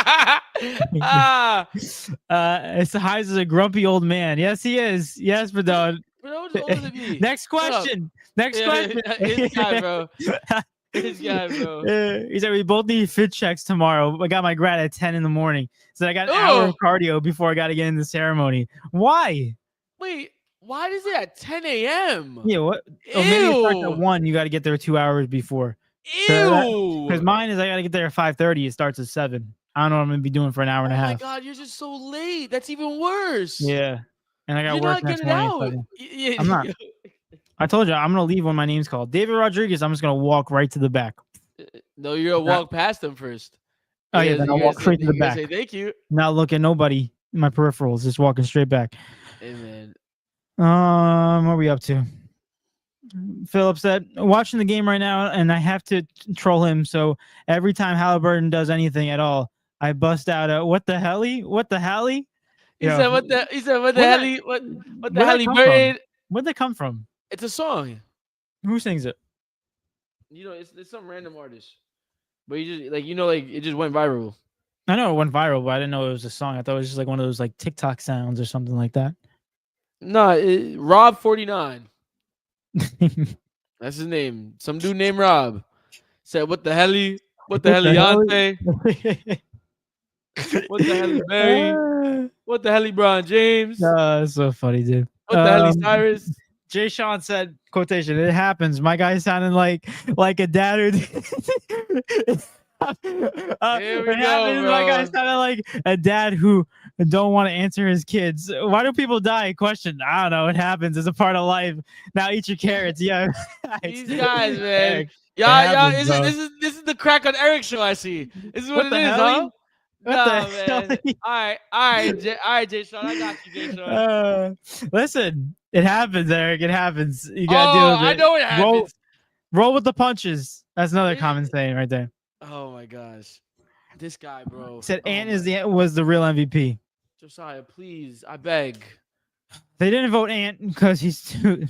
It's Heise is a grumpy old man. Yes, he is. Yes, Badon. Bro, older than me. Next question. Next question. His guy, bro. His guy, bro. He said we both need fit checks tomorrow. I got my grad at 10 in the morning. So I got an hour of cardio before I got to get in the ceremony. Why? Wait, why is it at 10 a.m.? Yeah, what? Oh, maybe it starts at 1. You got to get there 2 hours before. Ew. Because mine is I got to get there at 5:30. It starts at 7. I don't know what I'm going to be doing for an hour and a half. Oh my God, you're just so late. That's even worse. Yeah. And I got You're work not next getting morning. out. I'm not. I told you, I'm going to leave when my name's called. David Rodriguez, I'm just going to walk right to the back. No, you're going to walk past them first. Oh, yeah, then I'll walk straight to the back. Say thank you. Not look at nobody in my peripherals, just walking straight back. Hey, man. What are we up to? Philip said, watching the game right now, and I have to troll him. So every time Halliburton does anything at all, I bust out a "What the helly? What the helly?" He said, "What the helly? What the helly bird?" Where'd that come from? It's a song. Who sings it? You know, it's some random artist, but you just like it just went viral. I know it went viral, but I didn't know it was a song. I thought it was just like one of those like TikTok sounds or something like that. No, Rob 49. That's his name. Some dude named Rob said, "What the helly? What the Beyonce? What the helly Barry? What the helly Bron James? That's so funny, dude. What the helly Cyrus?" Jay Sean said, quotation, "It happens. My guy sounded like a dad who it happens. My guy sounded like a dad who don't want to answer his kids. Why do people die? Question. I don't know. It happens. It's a part of life. Now eat your carrots." Yeah. These guys, man. Yeah. This is the crack on Eric show. I see. This is what it is, huh? No, man. All right, Jay Sean. I got you, Jay Sean. Listen, it happens, Eric. It happens. You gotta deal with it. I know it happens. Roll with the punches. That's another common saying right there. Oh my gosh, this guy, bro. Said Ant was the real MVP. Josiah, please, I beg. They didn't vote Ant because he's too.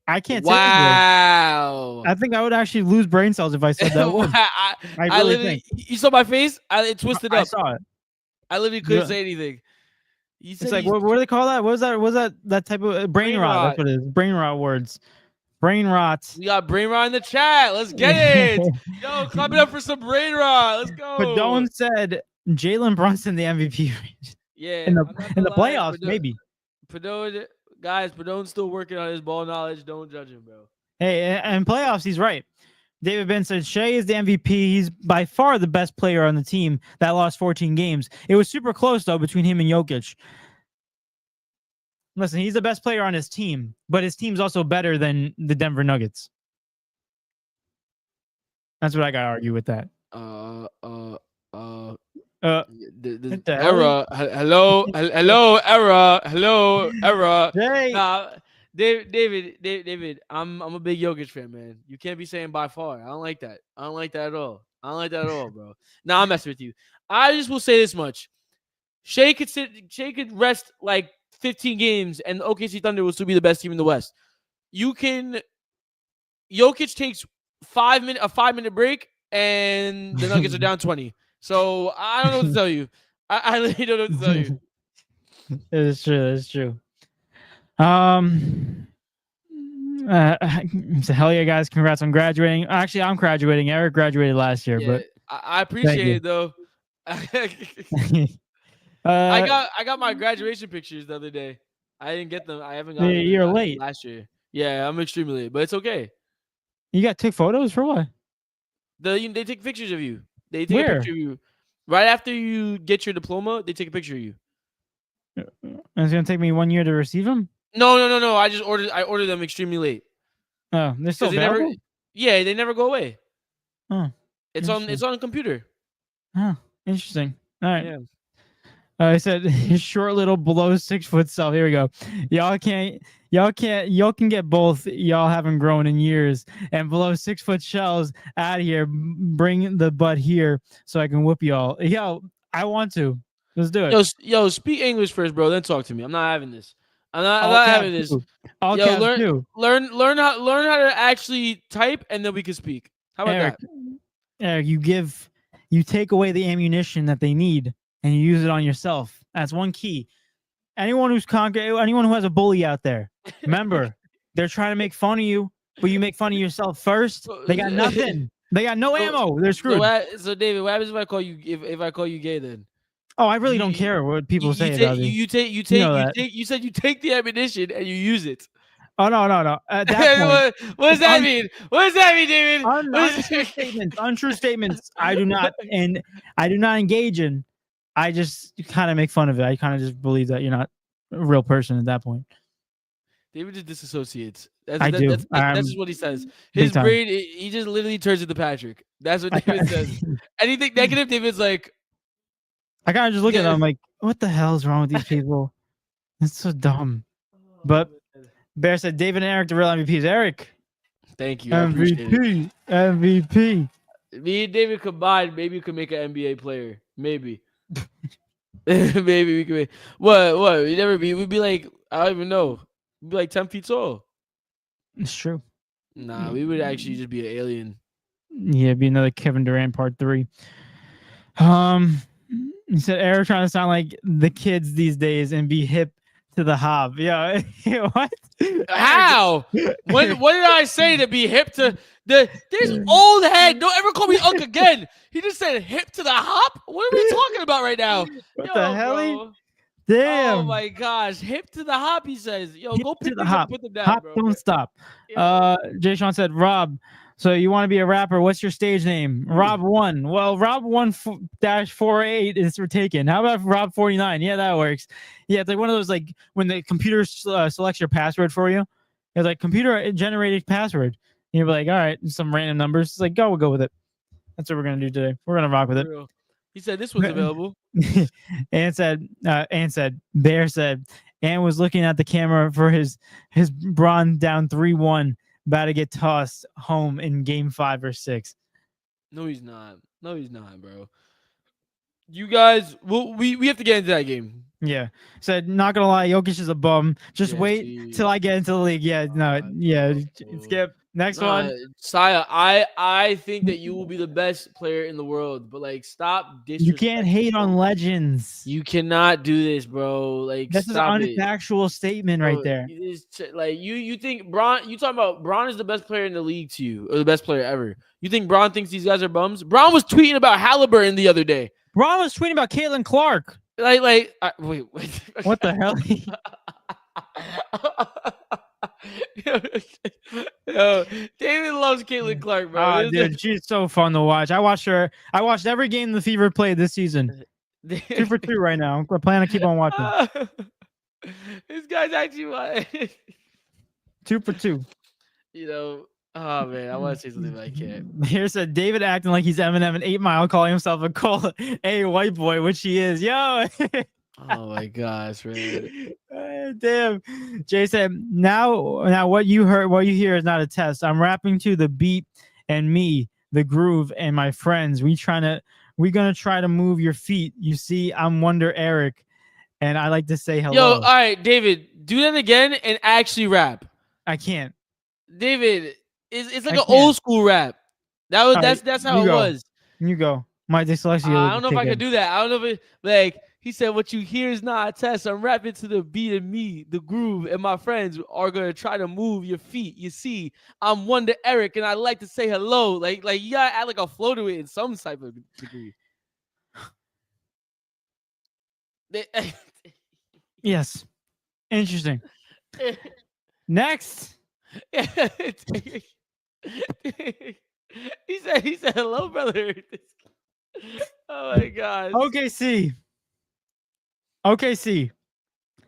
I can't. Wow. I think I would actually lose brain cells if I said that word. I really think. You saw my face? It twisted up. I saw it. I literally couldn't say anything. It's like what do they call that? What was that type of brain rot? That's what it is. Brain rot words. Brain rot. We got brain rot in the chat. Let's get it. Yo, clap it up for some brain rot. Let's go. Padone said Jalen Brunson the MVP. Yeah. In the playoffs, maybe. Padone, guys, Padone's still working on his ball knowledge. Don't judge him, bro. Hey, in playoffs, he's right. David Ben said Shea is the MVP. He's by far the best player on the team that lost 14 games. It was super close, though, between him and Jokic. Listen, he's the best player on his team, but his team's also better than the Denver Nuggets. That's what I got to argue with that. Era. Hello, era. Hey. Nah, David, I'm a big Jokic fan, man. You can't be saying by far. I don't like that. I don't like that at all. Bro. Nah, I'm messing with you. I just will say this much. Shea could rest like 15 games, and the OKC Thunder will still be the best team in the West. Jokic takes a 5-minute break, and the Nuggets are down 20. So I don't know what to tell you. I really don't know what to tell you. It's true. So hell yeah, guys! Congrats on graduating. Actually, I'm graduating. Eric graduated last year, but I appreciate it though. I got my graduation pictures the other day. I didn't get them. I haven't got them. You're late. Last year. Yeah, I'm extremely late, but it's okay. You took photos for what? They take pictures of you. They take a picture of you. Right after you get your diploma, they take a picture of you. And it's gonna take me 1 year to receive them. No. I ordered them extremely late Oh, they're still because they never. available. Yeah, they never go away. Oh, It's interesting. on a computer. Oh, interesting. All right. Yeah. I said his short little below 6 foot self. Here we go. Y'all can get both. Y'all haven't grown in years. And below 6 foot shells out of here. Bring the butt here so I can whoop y'all. Yo, I want to. Let's do it. Yo, speak English first, bro. Then talk to me. I'm not having this. I'm All not caps having this. too. All Yo, caps too. learn how to actually type, and then we can speak. How about Eric, that? Eric, you take away the ammunition that they need and you use it on yourself. That's one key. Anyone who has a bully out there, remember, they're trying to make fun of you, but you make fun of yourself first. They got nothing. They got no ammo. They're screwed. So David, what happens if I call you if I call you gay then? Oh, I really don't care what people say about you. You said you take the ammunition and you use it. Oh no. At that point, what does that mean? What does that mean, David? Untrue statements. I do not engage in. I just kind of make fun of it. I kind of just believe that you're not a real person at that point. David just disassociates. I do. That's just what he says. His brain, he just literally turns into Patrick. That's what David says. Anything negative, David's like. I kind of just look at them like, what the hell is wrong with these people? It's so dumb. But Bear said, David and Eric, the real MVPs. Eric. Thank you. MVP. MVP. Me and David combined, maybe we could make an NBA player. Maybe. Maybe we could make. What? We'd be like, I don't even know. We'd be like 10 feet tall. It's true. Nah, we would actually just be an alien. Yeah, it'd be another Kevin Durant part 3. He said, Eric trying to sound like the kids these days and be hip to the hop. Yeah. What? How? What did I say to be hip to this old head? Don't ever call me Unk again. He just said hip to the hop? What are we talking about right now? What the hell? Bro. Damn. Oh my gosh. Hip to the hop, he says. Yo, hip go pick the these hop. up, put them down, Hop, bro. don't stop. Jay Sean said, Rob, so you want to be a rapper? What's your stage name? Rob1. Well, Rob1-48 is taken. How about Rob 49? Yeah, that works. Yeah, it's like one of those, like when the computer selects your password for you. It's like computer generated password. And you're like, all right, some random numbers. It's like, we'll go with it. That's what we're gonna do today. We're gonna rock with it. He said this was available. Bear said, Ann was looking at the camera for his Braun down 3-1, about to get tossed home in game 5 or 6. No, he's not, bro. You guys, we have to get into that game. Yeah. Said, not gonna lie, Jokic is a bum. Just wait till I get into the league. Yeah, no, yeah. Skip. Next one. Saya, I think that you will be the best player in the world, but like stop disrespecting. You can't hate on legends. You cannot do this, bro. Like this is an unfactual statement right there. Like you think Braun, you talking about Braun is the best player in the league to you, or the best player ever. You think Braun thinks these guys are bums? Braun was tweeting about Halliburton the other day. Braun was tweeting about Caitlin Clark. Wait. What the hell? Yo, David loves Caitlin Clark, bro. Dude, she's so fun to watch. I watched every game the Fever played this season. 2 for 2 right now. I'm planning to keep on watching. This guy's actually 2 for 2. You know, oh man, I want to say something, but I can't. Here's a David acting like he's Eminem in 8 Mile, calling himself a white boy, which he is. Yo. Oh my gosh, man. Damn. Jay said, now what you hear is not a test. I'm rapping to the beat and me, the groove, and my friends. We're gonna try to move your feet. You see, I'm Wonder Eric, and I like to say hello. Yo, all right, David, do that again and actually rap. I can't. David, it's like an old school rap. That's how it was. You go. My dyslexia. I don't know if I could do that. I don't know if it like. He said, what you hear is not a test. I'm rapping to the beat and me, the groove, and my friends are going to try to move your feet. You see, I'm Wonder Eric, and I like to say hello. Like you got to add like a flow to it in some type of degree. Yes. Interesting. Next. He said, hello, brother. Oh my god. OKC. OKC.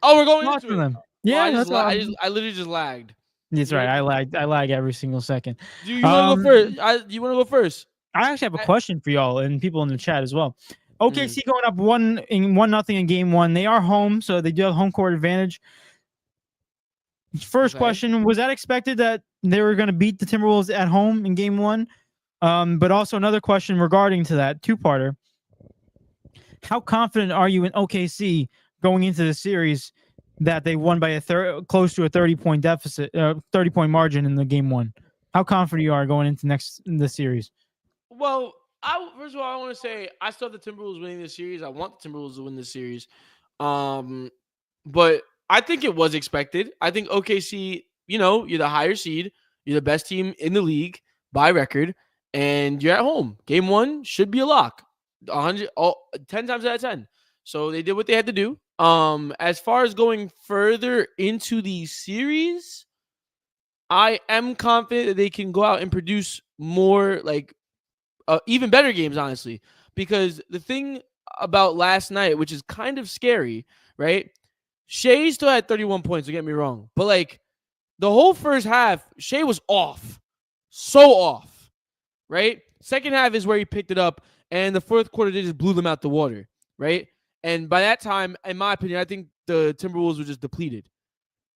Oh, we're going Thoughts into on it. them? Well, Yeah, that's all. I literally just lagged. That's You right. ready? I lag every single second. Do you want to go first? You want to go first? I actually have a I- question for y'all and people in the chat as well. Mm, OKC going up 1-0 in game one. They are home, so they do have home court advantage. First okay. question: was that expected that they were going to beat the Timberwolves at home in game one? But also another question regarding to that two-parter: how confident are you in OKC going into the series that they won by close to a 30-point deficit, 30-point margin in the game one? How confident you are going into the series? Well, first of all, I want to say I still have the Timberwolves winning this series. I want the Timberwolves to win this series. But I think it was expected. I think OKC, you're the higher seed. You're the best team in the league by record, and you're at home. Game one should be a lock. 10 times out of 10. So they did what they had to do. As far as going further into the series, I am confident that they can go out and produce more, like, even better games, honestly. Because the thing about last night, which is kind of scary, right? Shea still had 31 points, don't get me wrong. But, like, the whole first half, Shea was off. So off, right? Second half is where he picked it up. And the fourth quarter, they just blew them out the water, right? And by that time, in my opinion, I think the Timberwolves were just depleted,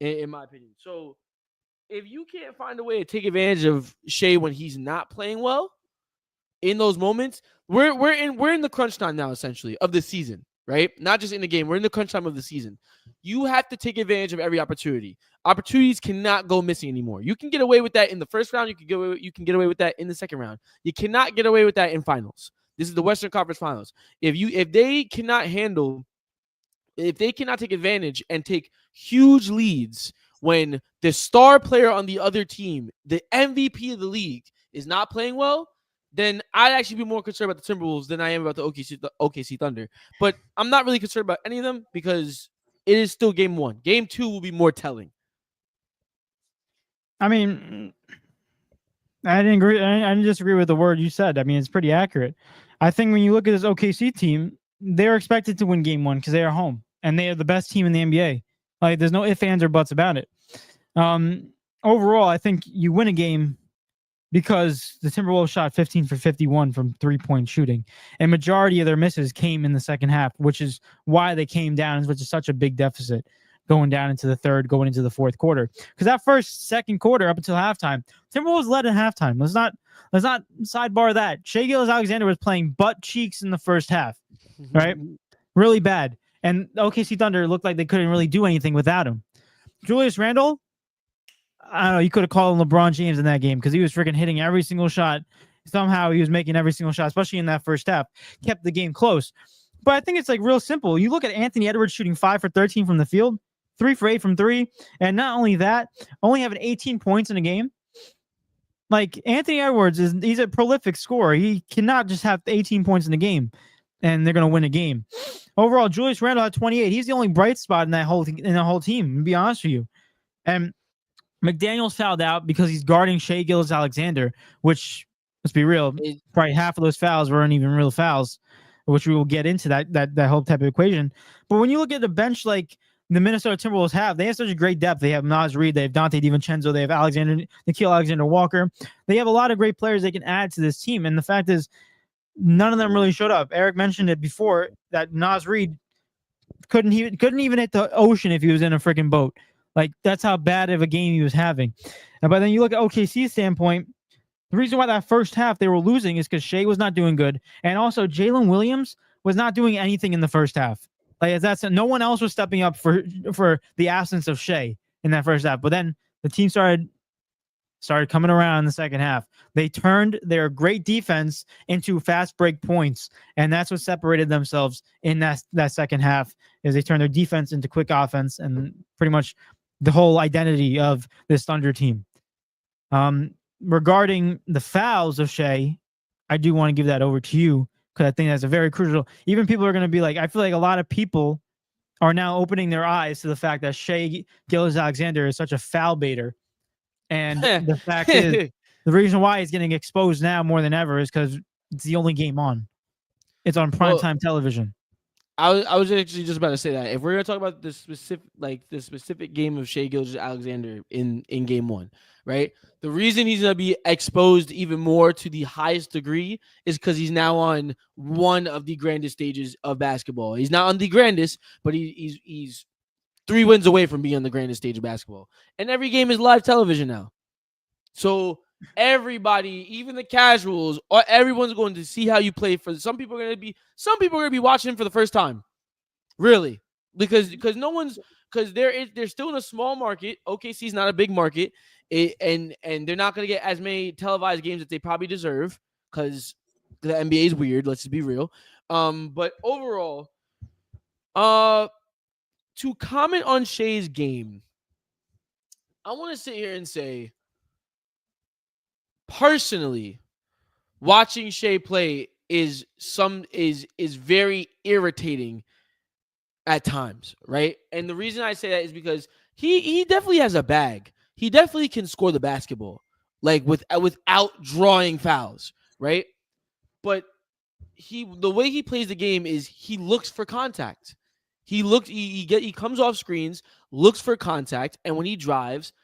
in my opinion. So if you can't find a way to take advantage of Shea when he's not playing well in those moments, we're in the crunch time now, essentially, of the season, right? Not just in the game. We're in the crunch time of the season. You have to take advantage of every opportunity. Opportunities cannot go missing anymore. You can get away with that in the first round. You can get away with that in the second round. You cannot get away with that in finals. This is the Western Conference Finals. If they cannot take advantage and take huge leads when the star player on the other team, the MVP of the league, is not playing well, then I'd actually be more concerned about the Timberwolves than I am about the OKC Thunder. But I'm not really concerned about any of them because it is still game one. Game two will be more telling. I mean, I didn't agree. I didn't disagree with the word you said. I mean, it's pretty accurate. I think when you look at this OKC team, they're expected to win game one because they are home and they are the best team in the NBA. Like, there's no ifs, ands, or buts about it. Overall, I think you win a game because the Timberwolves shot 15 for 51 from 3-point shooting, and majority of their misses came in the second half, which is why they came down, which is such a big deficit going down into the third, going into the fourth quarter. Because that second quarter up until halftime, Timberwolves led at halftime. Let's not sidebar that. Shai Gilgeous-Alexander was playing butt cheeks in the first half, right? Really bad. And OKC Thunder looked like they couldn't really do anything without him. Julius Randle, I don't know, you could have called him LeBron James in that game because he was freaking hitting every single shot. Somehow he was making every single shot, especially in that first half, kept the game close. But I think it's like real simple. You look at Anthony Edwards shooting 5 for 13 from the field, 3 for 8 from 3. And not only that, only having 18 points in a game. Like, Anthony Edwards, he's a prolific scorer. He cannot just have 18 points in a game and they're going to win a game. Overall, Julius Randle had 28. He's the only bright spot in the whole team, to be honest with you. And McDaniels fouled out because he's guarding Shai Gilgeous-Alexander, which, let's be real, probably half of those fouls weren't even real fouls, which we will get into that whole type of equation. But when you look at a bench like the Minnesota Timberwolves have, they have such a great depth. They have Naz Reid, they have Dante DiVincenzo, they have Nickeil Alexander-Walker. They have a lot of great players they can add to this team. And the fact is, none of them really showed up. Eric mentioned it before that Naz Reid couldn't even hit the ocean if he was in a freaking boat. Like, that's how bad of a game he was having. But then you look at OKC's standpoint, the reason why that first half they were losing is because Shai was not doing good. And also Jalen Williams was not doing anything in the first half. Like, no one else was stepping up for the absence of Shai in that first half. But then the team started coming around in the second half. They turned their great defense into fast break points. And that's what separated themselves in that second half, is they turned their defense into quick offense, and pretty much the whole identity of this Thunder team. Regarding the fouls of Shai, I do want to give that over to you because I think that's a very crucial. Even people are going to be like, I feel like a lot of people are now opening their eyes to the fact that Shai Gilgeous-Alexander is such a foul baiter. And the fact is, the reason why he's getting exposed now more than ever is because it's the only game on. It's on Well, primetime television. I was actually just about to say that if we're gonna talk about the specific game of Shea Gilgeous-Alexander in game one, right? The reason he's gonna be exposed even more to the highest degree is because he's now on one of the grandest stages of basketball. He's not on the grandest, but he's 3 wins away from being on the grandest stage of basketball. And every game is live television now. So everybody, even the casuals, or everyone's going to see how you play. For some people are gonna be watching for the first time, really, because no one's because they're still in a small market. OKC's not a big market, and they're not gonna get as many televised games that they probably deserve because the NBA is weird. Let's just be real. But overall, to comment on Shea's game, I want to sit here and say, personally, watching Shea play is very irritating at times, right? And the reason I say that is because he definitely has a bag. He definitely can score the basketball, like without drawing fouls, right? But the way he plays the game is he looks for contact. He comes off screens, looks for contact, and when he drives,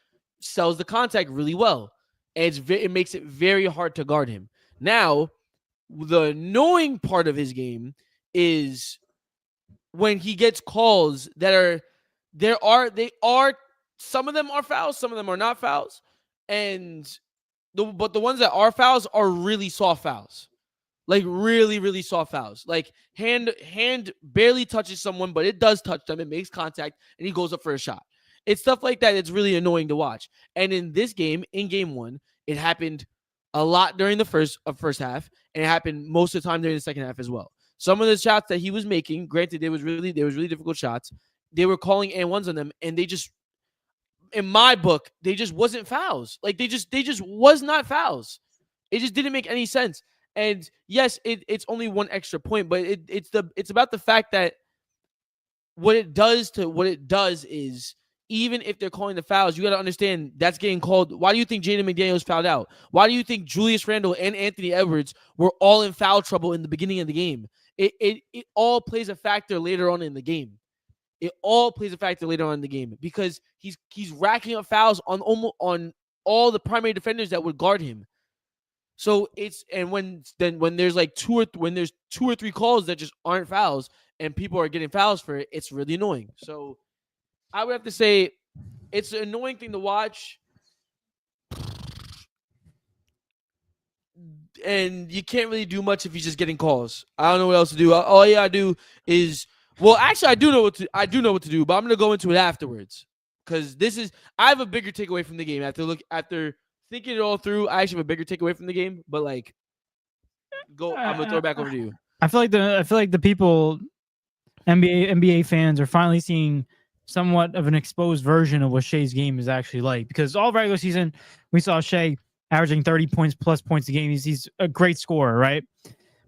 sells the contact really well. And it makes it very hard to guard him. Now, the annoying part of his game is when he gets calls that are some of them are fouls, some of them are not fouls, but the ones that are fouls are really soft fouls. Like really, really soft fouls. Like hand barely touches someone, but it does touch them. It makes contact, and he goes up for a shot. It's stuff like that. It's really annoying to watch. And in this game, in game one, it happened a lot during the first half, and it happened most of the time during the second half as well. Some of the shots that he was making, granted, they was really difficult shots. They were calling and ones on them, and they just, in my book, they just wasn't fouls. Like they just was not fouls. It just didn't make any sense. And yes, it's only one extra point, but it's about the fact that what it does is, even if they're calling the fouls, you got to understand that's getting called. Why do you think Jaden McDaniels fouled out? Why do you think Julius Randle and Anthony Edwards were all in foul trouble in the beginning of the game? It all plays a factor later on in the game. It all plays a factor later on in the game because he's racking up fouls on all the primary defenders that would guard him. So when there's two or three calls that just aren't fouls and people are getting fouls for it, it's really annoying. So I would have to say it's an annoying thing to watch. And you can't really do much if he's just getting calls. I don't know what else to do. All I do is, well, actually, I do know what to do, but I'm gonna go into it afterwards because I have a bigger takeaway from the game after thinking it all through. I actually have a bigger takeaway from the game, but I'm gonna throw it back over to you. I feel like the people, NBA fans, are finally seeing somewhat of an exposed version of what Shea's game is actually like. Because all regular season, we saw Shea averaging 30 plus points a game. He's a great scorer, right?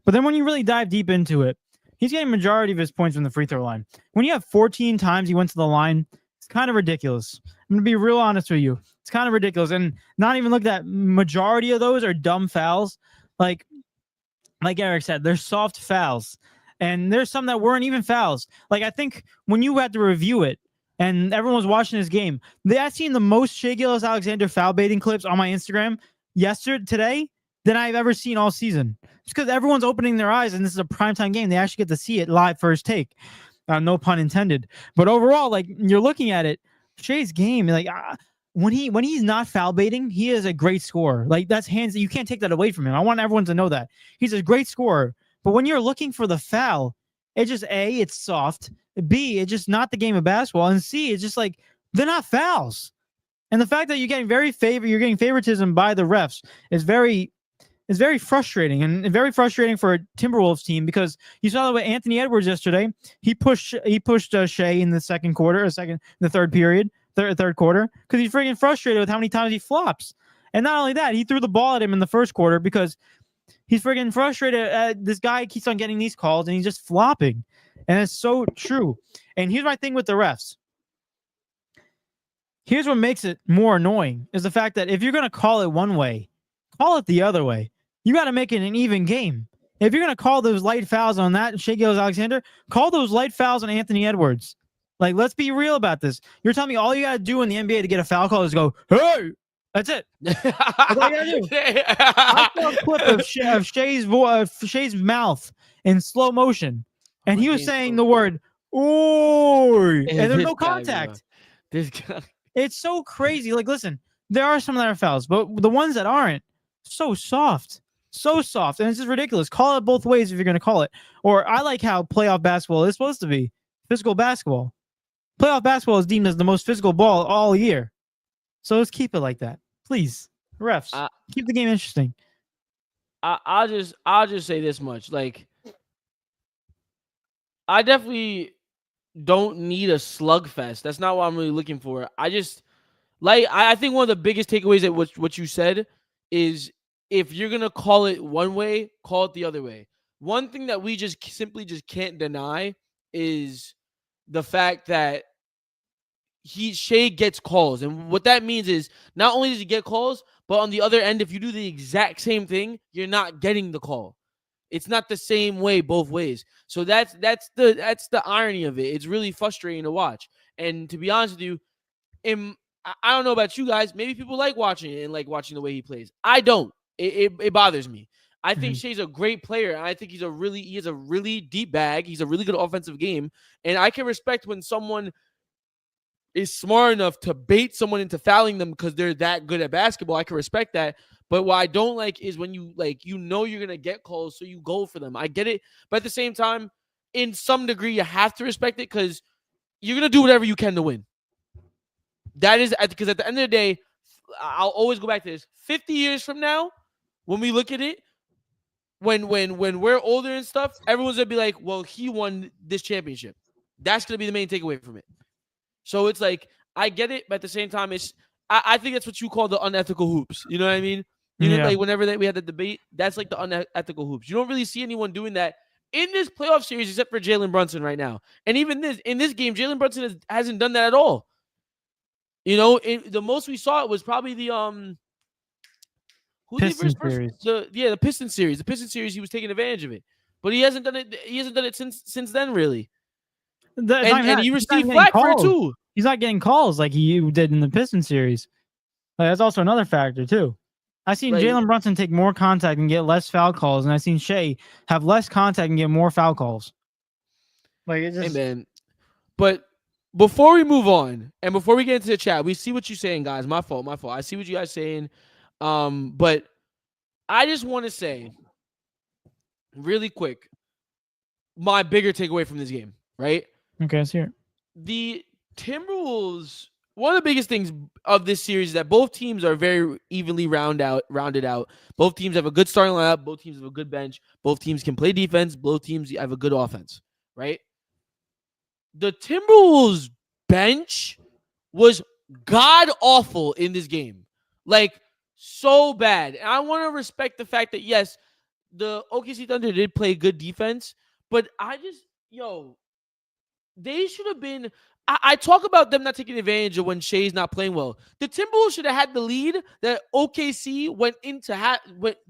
But then when you really dive deep into it, he's getting majority of his points from the free throw line. When you have 14 times he went to the line, it's kind of ridiculous. I'm going to be real honest with you. It's kind of ridiculous. And not even look at that, majority of those are dumb fouls. Like Eric said, they're soft fouls. And there's some that weren't even fouls. Like, I think when you had to review it and everyone was watching this game, I've seen the most Shea Gilgeous-Alexander foul baiting clips on my Instagram today than I've ever seen all season. It's because everyone's opening their eyes, and this is a primetime game. They actually get to see it live first take. No pun intended. But overall, like, you're looking at it, Shea's game, like, when he's not foul baiting, he is a great scorer. Like, that's hands that you can't take that away from him. I want everyone to know that. He's a great scorer. But when you're looking for the foul, it's just A, it's soft. B, it's just not the game of basketball. And C, it's just like, they're not fouls. And the fact that you're getting favoritism by the refs is very frustrating, and very frustrating for a Timberwolves team, because you saw that with Anthony Edwards yesterday. He pushed Shea in the third quarter, because he's freaking frustrated with how many times he flops. And not only that, he threw the ball at him in the first quarter because he's freaking frustrated. This guy keeps on getting these calls, and he's just flopping. And it's so true. And here's my thing with the refs. Here's what makes it more annoying is the fact that if you're going to call it one way, call it the other way. You got to make it an even game. If you're gonna call those light fouls on that Shai Gilgeous-Alexander, call those light fouls on Anthony Edwards. Like, let's be real about this. You're telling me all you gotta do in the NBA to get a foul call is go, hey, that's it. That's all you gotta do. I saw a clip of Shai's mouth in slow motion, and he was saying the word "oi," and there's no contact. This guy. It's so crazy. Like, listen, there are some that are fouls, but the ones that aren't, so soft. So soft. And it's just ridiculous. Call it both ways if you're going to call it. Or I like how playoff basketball is supposed to be. Physical basketball. Playoff basketball is deemed as the most physical ball all year. So let's keep it like that. Please. Refs. Keep the game interesting. I'll just say this much. Like, I definitely don't need a slugfest. That's not what I'm really looking for. I think one of the biggest takeaways at what you said is, if you're going to call it one way, call it the other way. One thing that we just simply can't deny is the fact that Shai gets calls. And what that means is, not only does he get calls, but on the other end, if you do the exact same thing, you're not getting the call. It's not the same way both ways. So that's the irony of it. It's really frustrating to watch. And to be honest with you, I don't know about you guys. Maybe people like watching it and like watching the way he plays. I don't. It bothers me. I think Shai's a great player. And I think he has a really deep bag. He's a really good offensive game. And I can respect when someone is smart enough to bait someone into fouling them because they're that good at basketball. I can respect that. But what I don't like is when you're going to get calls, so you go for them. I get it. But at the same time, in some degree, you have to respect it because you're going to do whatever you can to win. That is because at the end of the day, I'll always go back to this. 50 years from now, when we look at it, when we're older and stuff, everyone's going to be like, well, he won this championship. That's going to be the main takeaway from it. So it's like, I get it, but at the same time, I think that's what you call the unethical hoops. You know what I mean? Like whenever we had the debate, that's like the unethical hoops. You don't really see anyone doing that in this playoff series except for Jalen Brunson right now. And even in this game, Jalen Brunson hasn't done that at all. The most we saw it was probably the Pistons series. The Pistons series. The Pistons series, he was taking advantage of it, but he hasn't done it since then, really. And he received flack for it too. He's not getting calls like he did in the Pistons series. That's also another factor too. I've seen Jalen Brunson take more contact and get less foul calls, and I've seen Shai have less contact and get more foul calls. Like, it just... Hey, man. But before we move on, and before we get into the chat, we see what you're saying, guys. My fault. I see what you guys saying. But I just want to say, really quick, my bigger takeaway from this game, right? Okay, let's hear it. The Timberwolves, one of the biggest things of this series is that both teams are very evenly rounded out. Both teams have a good starting lineup. Both teams have a good bench. Both teams can play defense. Both teams have a good offense, right? The Timberwolves bench was god-awful in this game. Like, so bad. And I want to respect the fact that, yes, the OKC Thunder did play good defense, but they should have been... I talk about them not taking advantage of when Shai's not playing well. The Timberwolves should have had the lead that OKC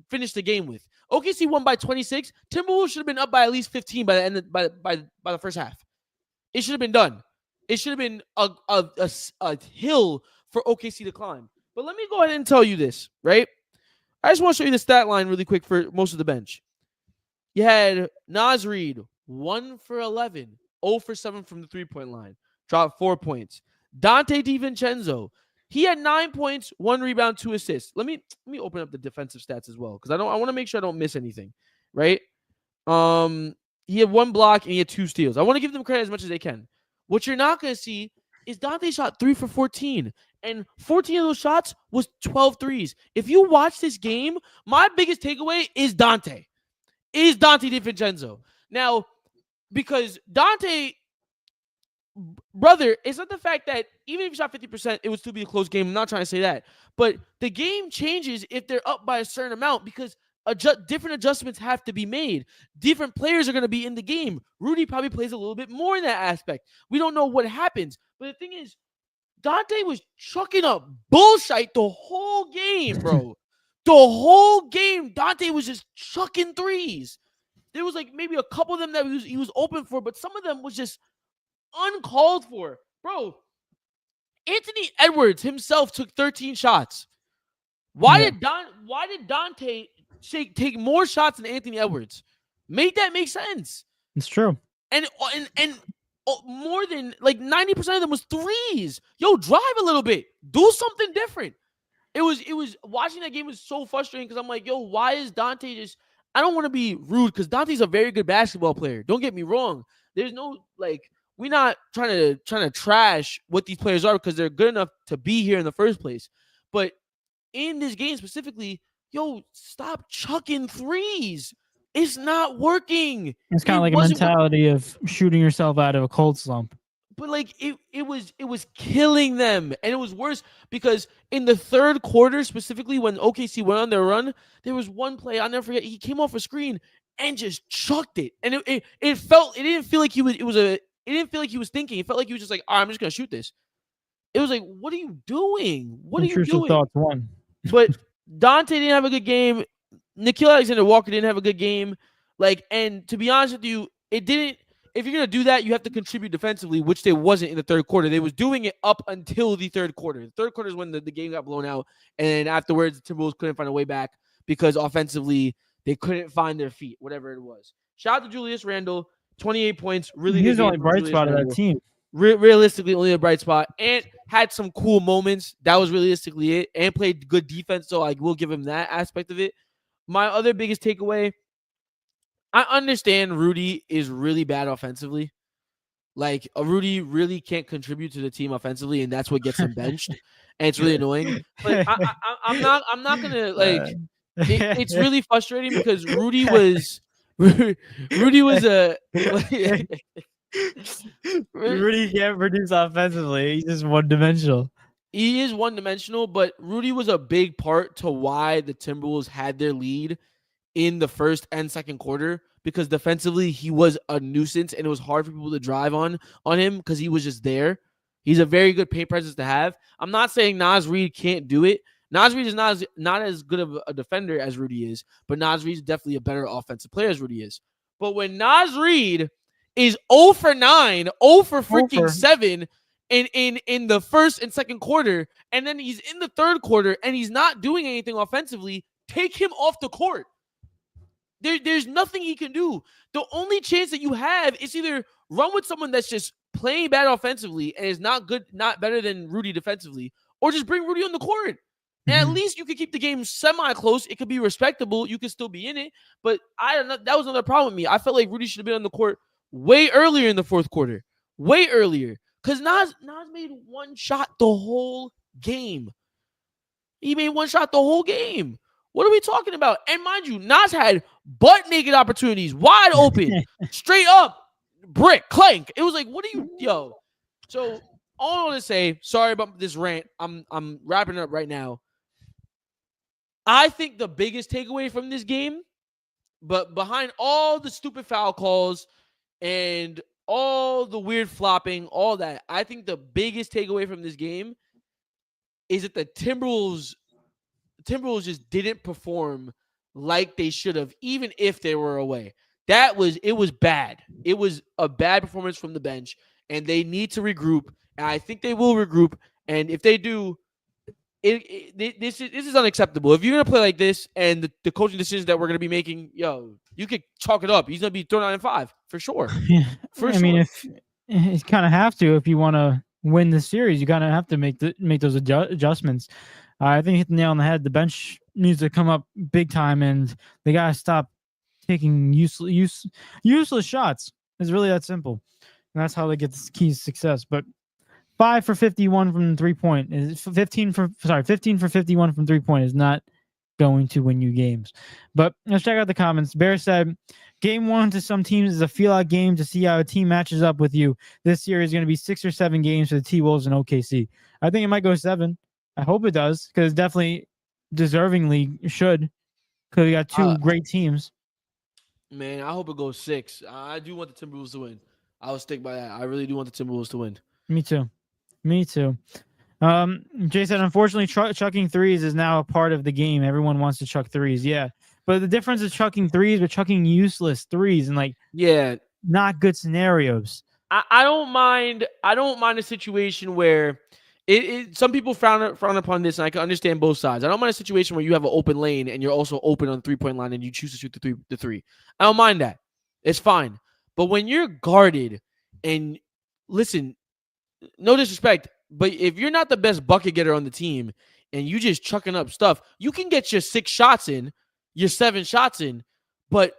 finished the game with. OKC won by 26. Timberwolves should have been up by at least 15 by the end by the first half. It should have been done. It should have been a hill for OKC to climb. But let me go ahead and tell you this, right? I just want to show you the stat line really quick for most of the bench. You had Naz Reid, 1 for 11, 0 for 7 from the three-point line. Dropped 4 points. Dante DiVincenzo, he had 9 points, 1 rebound, 2 assists. Let me open up the defensive stats as well, because I want to make sure I don't miss anything, right? He had 1 block and he had 2 steals. I want to give them credit as much as they can. What you're not going to see is Dante shot 3 for 14, and 14 of those shots was 12 threes. If you watch this game, my biggest takeaway is Dante DiVincenzo. Now, because Dante, brother, it's not the fact that even if you shot 50%, it would still be a close game. I'm not trying to say that. But the game changes if they're up by a certain amount because different adjustments have to be made. Different players are going to be in the game. Rudy probably plays a little bit more in that aspect. We don't know what happens. But the thing is, Dante was chucking up bullshit the whole game, bro. The whole game, Dante was just chucking threes. there was like maybe a couple of them that he was open for, but some of them was just uncalled for. Bro, Anthony Edwards himself took 13 shots. Why did Dante take more shots than Anthony Edwards? Make that make sense. It's true. And more than like 90% of them was threes. Yo, drive a little bit. Do something different. It was watching that game was so frustrating because I'm like, yo, why is Dante just? I don't want to be rude because Dante's a very good basketball player. Don't get me wrong. There's no like we're not trying to trash what these players are because they're good enough to be here in the first place. But in this game specifically, yo, stop chucking threes. It's not working. It's kind of like a mentality of shooting yourself out of a cold slump. But like it was killing them, and it was worse because in the third quarter, specifically when OKC went on their run, there was one play I'll never forget. He came off a screen and just chucked it, and it didn't feel like he was thinking. It felt like he was just like, all right, I'm just gonna shoot this. It was like, what are you doing? What are you doing? Thoughts one. But Dante didn't have a good game. Nickeil Alexander-Walker didn't have a good game. Like, and to be honest with you, it didn't. If you're gonna do that, you have to contribute defensively, which they wasn't in the third quarter. They was doing it up until the third quarter. The third quarter is when the game got blown out, and then afterwards, the Timberwolves couldn't find a way back because offensively they couldn't find their feet, whatever it was. Shout out to Julius Randle, 28 points. Really, he's the only bright spot of that team. Realistically, only a bright spot, and had some cool moments. That was realistically it, and played good defense. So I will give him that aspect of it. My other biggest takeaway. I understand Rudy is really bad offensively. Like, Rudy really can't contribute to the team offensively, and that's what gets him benched. And it's really annoying. But I'm not gonna like. It's really frustrating because Rudy was a. Rudy can't produce offensively. He's just one-dimensional. He is one-dimensional, but Rudy was a big part to why the Timberwolves had their lead in the first and second quarter, because defensively he was a nuisance and it was hard for people to drive on him because he was just there. He's a very good paint presence to have. I'm not saying Naz Reid can't do it. Naz Reid is not as good of a defender as Rudy is, but Naz Reid is definitely a better offensive player as Rudy is. But when Naz Reid is 0 for 9, 0 for freaking 7 in the first and second quarter, and then he's in the third quarter and he's not doing anything offensively, take him off the court. There's nothing he can do. The only chance that you have is either run with someone that's just playing bad offensively and is not good, not better than Rudy defensively, or just bring Rudy on the court. And at least you could keep the game semi-close. It could be respectable. You could still be in it. But I don't know. That was another problem with me. I felt like Rudy should have been on the court way earlier in the fourth quarter. Way earlier. Because Naz made one shot the whole game. He made one shot the whole game. What are we talking about? And mind you, Naz had butt-naked opportunities, wide open, straight up, brick, clank. It was like, what are you, yo? So all I want to say, sorry about this rant. I'm wrapping it up right now. I think the biggest takeaway from this game, but behind all the stupid foul calls and all the weird flopping, all that, I think the biggest takeaway from this game is that the Timberwolves just didn't perform like they should have, even if they were away. It was bad. It was a bad performance from the bench, and they need to regroup. And I think they will regroup. And if they do, this is unacceptable. If you're gonna play like this, and the coaching decisions that we're gonna be making, yo, you could chalk it up. He's gonna be thrown out in 5 for sure. Yeah, I mean, if you kind of have to, if you want to win the series, you kind of have to make those adjustments. I think you hit the nail on the head. The bench needs to come up big time, and they gotta stop taking useless shots. It's really that simple, and that's how they get the key to success. But 5 for 51 from 3-point is 15 for 51 from 3-point is not going to win you games. But let's check out the comments. Bear said, "Game 1 to some teams is a feel-out game to see how a team matches up with you. This series is going to be 6 or 7 games for the T-Wolves and OKC. I think it might go 7. I hope it does, because definitely deservingly should, because we got 2 great teams. Man, I hope it goes 6. I do want the Timberwolves to win. I will stick by that. I really do want the Timberwolves to win. Me too. Jay said, unfortunately, chucking threes is now a part of the game. Everyone wants to chuck threes. Yeah, But the difference is chucking threes, but chucking useless threes and like not good scenarios. I don't mind. I don't mind a situation where some people frown upon this, and I can understand both sides. I don't mind a situation where you have an open lane and you're also open on the 3-point line, and you choose to shoot the three. I don't mind that. It's fine. But when you're guarded, and listen, no disrespect, but if you're not the best bucket getter on the team, and you just chucking up stuff, you can get your 6 shots in, your 7 shots in, but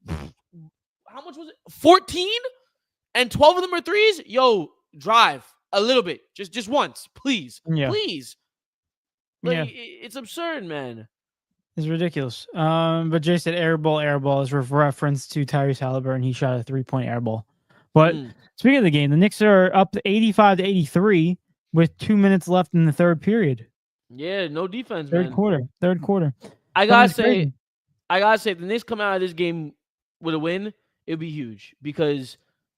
how much was it? 14? And 12 of them are threes? Yo, drive a little bit. Just once, please. Yeah. Please. Like, it's absurd, man. It's ridiculous. But Jay said air ball is reference to Tyrese Halliburton. He shot a 3-point air ball. But speaking of the game, the Knicks are up 85-83 with 2 minutes left in the third period. Yeah, no defense, Third quarter. I gotta say, if the Knicks come out of this game with a win, it'd be huge because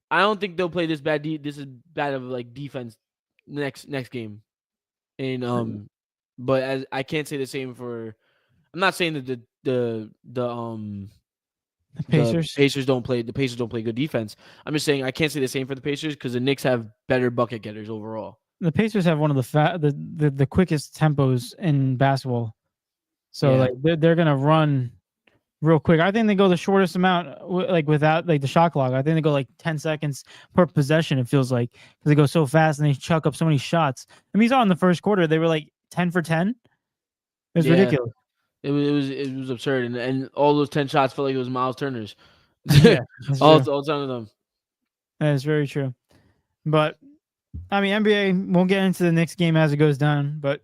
I don't think they'll play this bad. This is bad of like defense next game, and but as I can't say the same for. I'm not saying that the Pacers don't play. The Pacers don't play good defense. I'm just saying I can't say the same for the Pacers because the Knicks have better bucket getters overall. The Pacers have one of the quickest tempos in basketball, so like they're gonna run real quick. I think they go the shortest amount, like without like the shot clock. I think they go like 10 seconds per possession. It feels like because they go so fast and they chuck up so many shots. I mean, you saw in the first quarter they were like 10 for 10. It was ridiculous. It was absurd, and all those 10 shots felt like it was Miles Turner's. Yeah, all 10 of them. That is very true. But I mean, NBA. We'll get into the next game as it goes down, but.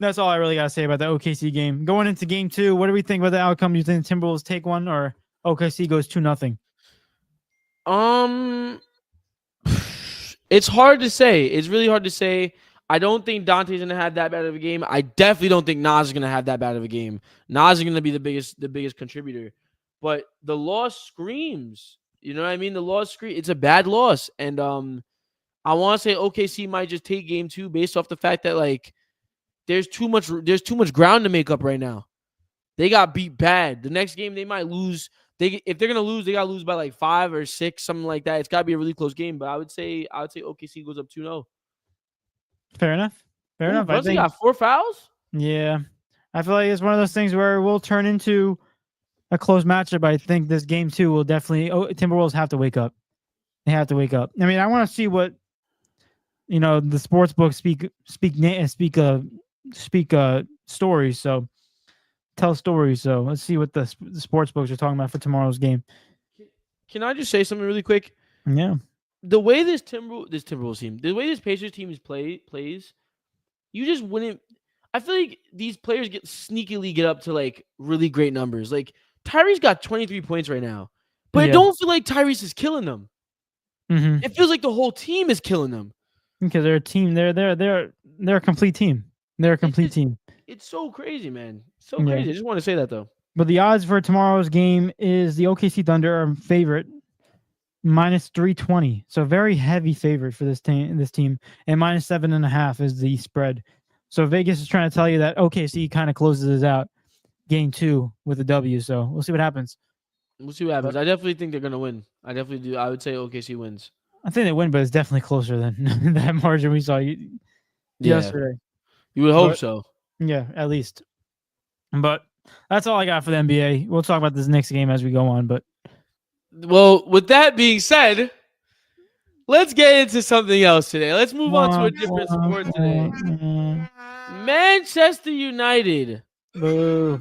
That's all I really got to say about the OKC game. Going into game 2, what do we think about the outcome? Do you think the Timberwolves take one or OKC goes 2-0? It's hard to say. It's really hard to say. I don't think Dante's going to have that bad of a game. I definitely don't think Nas is going to have that bad of a game. Nas is going to be the biggest contributor. But the loss screams. You know what I mean? The loss screams. It's a bad loss. And I want to say OKC might just take game 2 based off the fact that, like, there's too much ground to make up right now. They got beat bad. The next game they might lose. If they're gonna lose, they gotta lose by like 5 or 6, something like that. It's gotta be a really close game. But I would say OKC goes up 2-0. Fair enough. I think got 4 fouls. Yeah, I feel like it's one of those things where it will turn into a close matchup. I think this game 2 will definitely. Timberwolves have to wake up. They have to wake up. I mean, I want to see what the sports books speak stories, so tell stories. So let's see what the sports books are talking about for tomorrow's game. Can I just say something really quick? Yeah. The way this Timberwolves team, the way this Pacers team plays, you just wouldn't. I feel like these players sneakily get up to like really great numbers. Like Tyrese got 23 points right now, but I don't feel like Tyrese is killing them. Mm-hmm. It feels like the whole team is killing them. Because they're a team. They're a complete team. They're a complete team. It's so crazy, man. So crazy. I just want to say that though. But the odds for tomorrow's game is the OKC Thunder are favorite minus 320. So very heavy favorite for this team. And minus 7.5 is the spread. So Vegas is trying to tell you that OKC kind of closes out game 2 with a W. So we'll see what happens. We'll see what happens. I definitely think they're gonna win. I definitely do. I would say OKC wins. I think they win, but it's definitely closer than that margin we saw yesterday. You would hope so. Yeah, at least. But that's all I got for the NBA. We'll talk about this next game as we go on. But with that being said, let's get into something else today. Let's move on to a different sport today. Manchester United. Boo.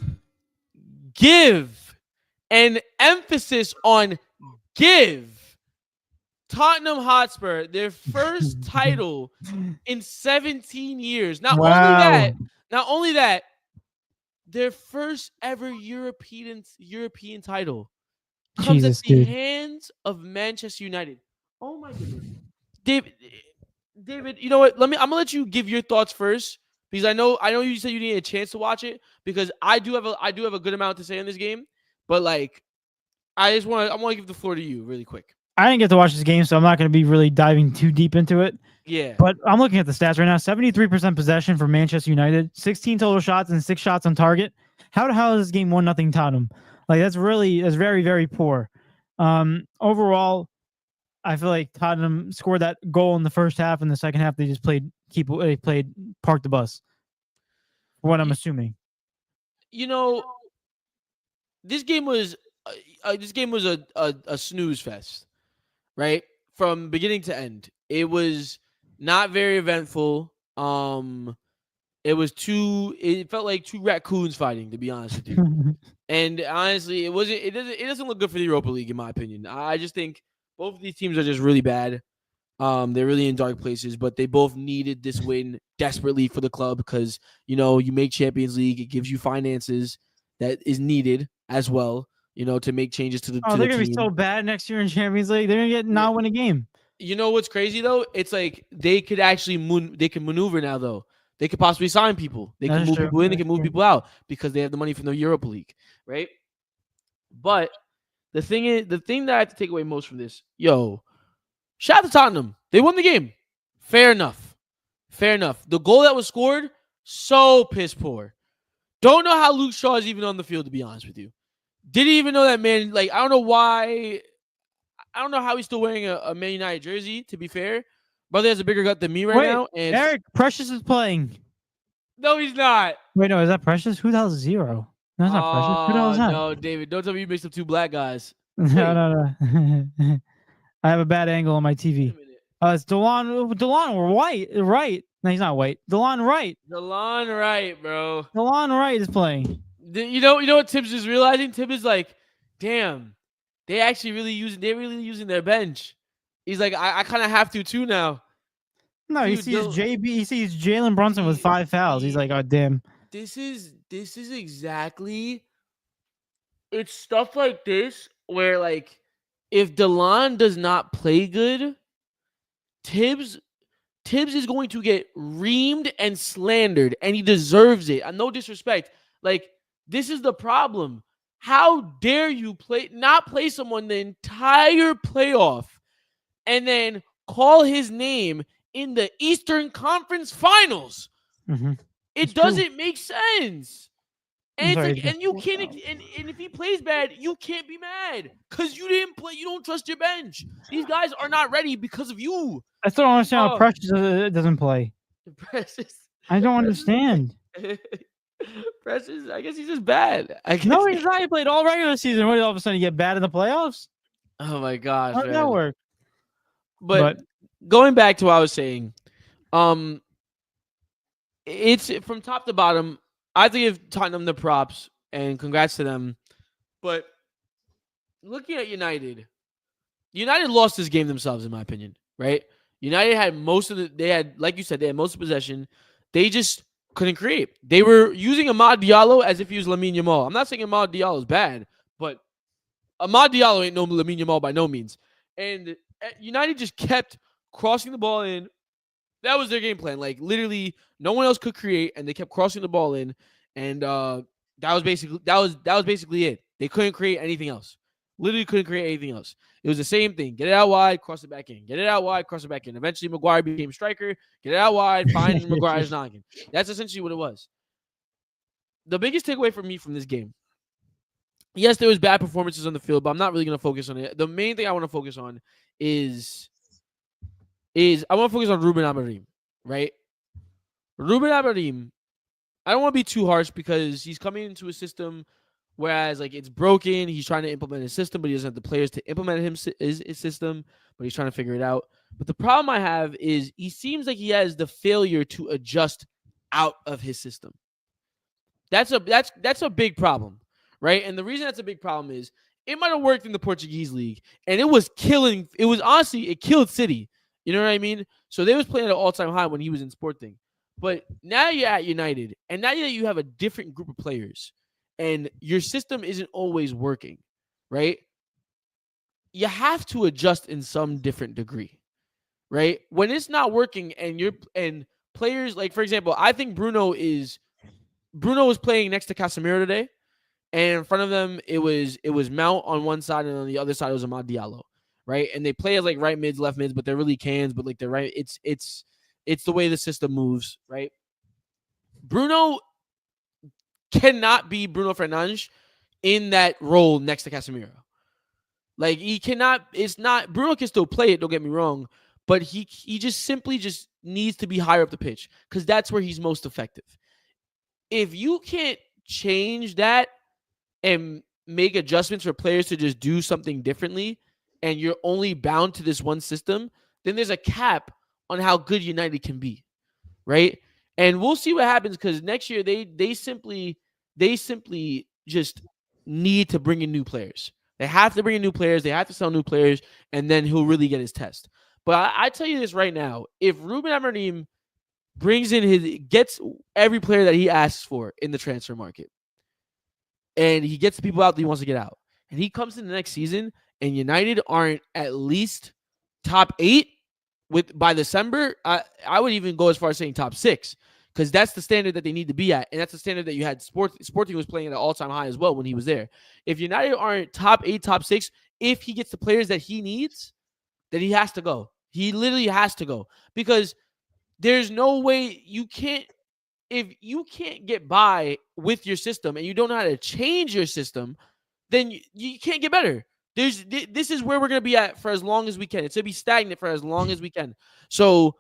Give an emphasis on give. Tottenham Hotspur, their first title in 17 years. Not only that, their first ever European title comes at the hands of Manchester United. Oh my goodness. David, you know what? I'm gonna let you give your thoughts first because I know you said you didn't get a chance to watch it because I do have a good amount to say on this game, but like I want to give the floor to you really quick. I didn't get to watch this game, so I'm not going to be really diving too deep into it. Yeah. But I'm looking at the stats right now. 73% possession for Manchester United, 16 total shots and 6 shots on target. How is this game 1-0 Tottenham? Like that's very very poor. Overall, I feel like Tottenham scored that goal in the first half. In the second half, they just played park the bus. For what I'm assuming. You know, this game was a snooze fest, right? From beginning to end. It was not very eventful. It felt like two raccoons fighting, to be honest with you. And honestly, it doesn't look good for the Europa League, in my opinion. I just think both of these teams are just really bad. They're really in dark places, but they both needed this win desperately for the club because you make Champions League, it gives you finances that is needed as well. To make changes to the Oh, they're gonna be team. so bad next year in Champions League. They're gonna not win a game. You know what's crazy though? It's like they could actually they can maneuver now though. They could possibly sign people. They can move people in. They can move people out because they have the money from the Europa League, right? But the thing that I have to take away most from this, shout out to Tottenham. They won the game. Fair enough. The goal that was scored, so piss poor. Don't know how Luke Shaw is even on the field, to be honest with you. Didn't even know that man. Like, I don't know why. I don't know how he's still wearing a Man United jersey, to be fair. Brother has a bigger gut than me right now. And Eric, Precious is playing. No, he's not. Wait, no, is that Precious? Who the hell is Zero? No, that's not Precious. Who the hell is that? No, David, don't tell me you mixed up two black guys. No. I have a bad angle on my TV. It's DeLon White, right? No, he's not white. DeLon Wright. DeLon Wright, bro. DeLon Wright is playing. You know what Tibbs is realizing? Tibbs is like, damn, they're really using their bench. He's like, I kind of have to too now. No, he sees Jalen Brunson with 5 fouls. He's like, oh damn. This is exactly. It's stuff like this where, like, if DeLon does not play good, Tibbs is going to get reamed and slandered, and he deserves it. No disrespect. Like, this is the problem. How dare you not play someone the entire playoff and then call his name in the Eastern Conference Finals? Mm-hmm. It doesn't make sense. And and you can't. And if he plays bad, you can't be mad because you didn't play. You don't trust your bench. These guys are not ready because of you. I still don't understand how Precious doesn't play. Precious. I don't understand. Precious, I guess he's just bad. No, he's not. He played all regular season. What, all of a sudden you get bad in the playoffs? Oh my gosh. How does that work? But going back to what I was saying, it's from top to bottom. I have to give Tottenham the props and congrats to them. But looking at United lost this game themselves, in my opinion, right? United had like you said, they had most of the possession. They just couldn't create. They were using Amad Diallo as if he was Lamine Yamal. I'm not saying Amad Diallo is bad, but Amad Diallo ain't no Lamine Yamal by no means. And United just kept crossing the ball in. That was their game plan. Like, literally, no one else could create, and they kept crossing the ball in. And that was basically it. They couldn't create anything else. Literally couldn't create anything else. It was the same thing. Get it out wide, cross it back in. Get it out wide, cross it back in. Eventually, Maguire became striker. Get it out wide, find Maguire's knocking. That's essentially what it was. The biggest takeaway for me from this game, yes, there was bad performances on the field, but I'm not really going to focus on it. The main thing I want to focus on is I want to focus on Ruben Amorim, right? Ruben Amorim, I don't want to be too harsh because he's coming into a system whereas, like, it's broken. He's trying to implement his system, but he doesn't have the players to implement his system, but he's trying to figure it out. But the problem I have is he seems like he has the failure to adjust out of his system. That's a big problem, right? And the reason that's a big problem is it might have worked in the Portuguese league, and it was killing. It was honestly, it killed City. You know what I mean? So they was playing at an all-time high when he was in Sporting. But now you're at United, and now that you have a different group of players, and your system isn't always working, right? You have to adjust in some different degree, right? When it's not working and players, like, for example, I think Bruno was playing next to Casemiro today, and in front of them it was Mount on one side, and on the other side it was Amad Diallo, right? And they play as like right mids, left mids, but they're really cans, but like they're right. It's the way the system moves, right? Bruno cannot be Bruno Fernandes in that role next to Casemiro. Like he cannot. It's not. Bruno can still play it. Don't get me wrong, but he just simply just needs to be higher up the pitch because that's where he's most effective. If you can't change that and make adjustments for players to just do something differently, and you're only bound to this one system, then there's a cap on how good United can be, right? And we'll see what happens because next year they simply just need to bring in new players. They have to bring in new players. They have to sell new players, and then he'll really get his test. But I tell you this right now: if Ruben Amorim gets every player that he asks for in the transfer market, and he gets the people out that he wants to get out, and he comes in the next season, and United aren't at least top 8 by December, I would even go as far as saying top 6. Because that's the standard that they need to be at. And that's the standard that you had. Sporting was playing at an all-time high as well when he was there. If United aren't top 8, top 6, if he gets the players that he needs, then he has to go. He literally has to go. Because there's no way if you can't get by with your system and you don't know how to change your system, then you can't get better. This is where we're going to be at for as long as we can. It's going to be stagnant for as long as we can. So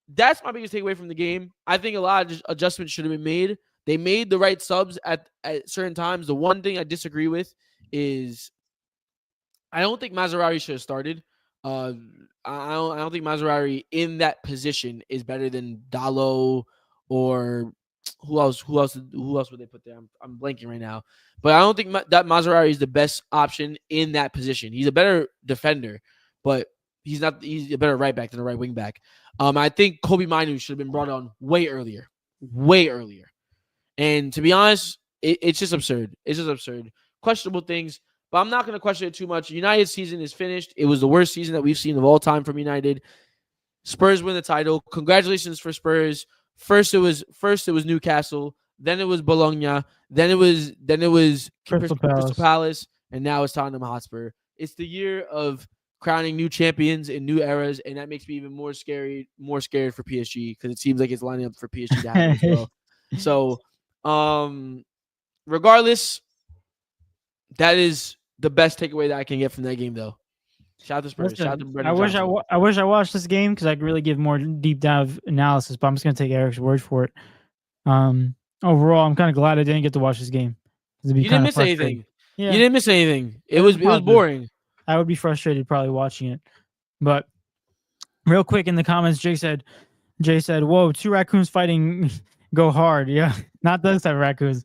that's my biggest takeaway from the game. I think a lot of adjustments should have been made. They made the right subs at certain times. The one thing I disagree with is I don't think Maserati should have started. I don't think Maserati in that position is better than Dalot or who else would they put there? I'm blanking right now. But I don't think that Maserati is the best option in that position. He's a better defender, but he's a better right back than a right wing back. I think Kobe Minu should have been brought on way earlier. And to be honest, it's just absurd. It's just absurd. Questionable things, but I'm not going to question it too much. United's season is finished. It was the worst season that we've seen of all time from United. Spurs win the title. Congratulations for Spurs. First it was Newcastle, then it was Bologna, then it was Crystal Palace, and now it's Tottenham Hotspur. It's the year of crowning new champions in new eras, and that makes me even more scared for PSG because it seems like it's lining up for PSG to happen as well. So, regardless, that is the best takeaway that I can get from that game, though. Shout out to Spurs. Shout out to Brendan Johnson. I wish I watched this game because I could really give more deep dive analysis, but I'm just gonna take Eric's word for it. Overall, I'm kind of glad I didn't get to watch this game. You didn't miss anything. Yeah. You didn't miss anything. It was boring. I would be frustrated probably watching it. But real quick in the comments, Jay said, "Whoa, 2 raccoons fighting go hard." Yeah, not those type of raccoons.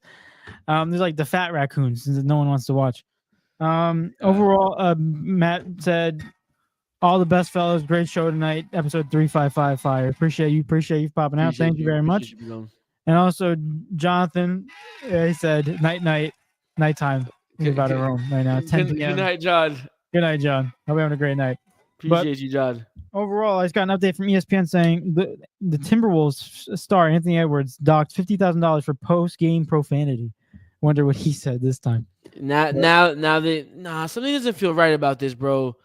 There's like the fat raccoons that no one wants to watch. Overall, Matt said, "All the best, fellas. Great show tonight. Episode 355 fire. Appreciate you popping out. Thank you very much." And also, Jonathan, he said, nighttime. He's about to roam right now. 10 p.m. Good night, John. Good night, John. Hope you're having a great night. Appreciate you, John. Overall, I just got an update from ESPN saying the Timberwolves star Anthony Edwards docked $50,000 for post-game profanity. Wonder what he said this time. Something doesn't feel right about this, bro.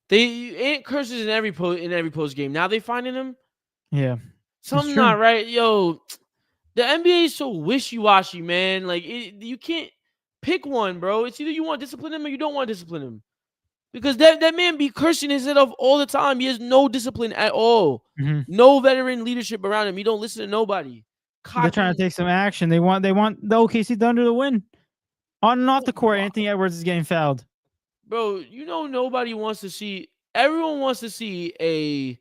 They ain't curses in every post game. Now they finding him. Yeah, something not right, yo. The NBA is so wishy-washy, man. Like you can't pick one, bro. It's either you want to discipline him or you don't want to discipline him. Because that man be cursing his head off all the time. He has no discipline at all. Mm-hmm. No veteran leadership around him. He don't listen to nobody. They're trying to take some action. They want the OKC Thunder to win. On and off the court, Anthony Edwards is getting fouled. Bro, nobody wants to see. Everyone wants to see a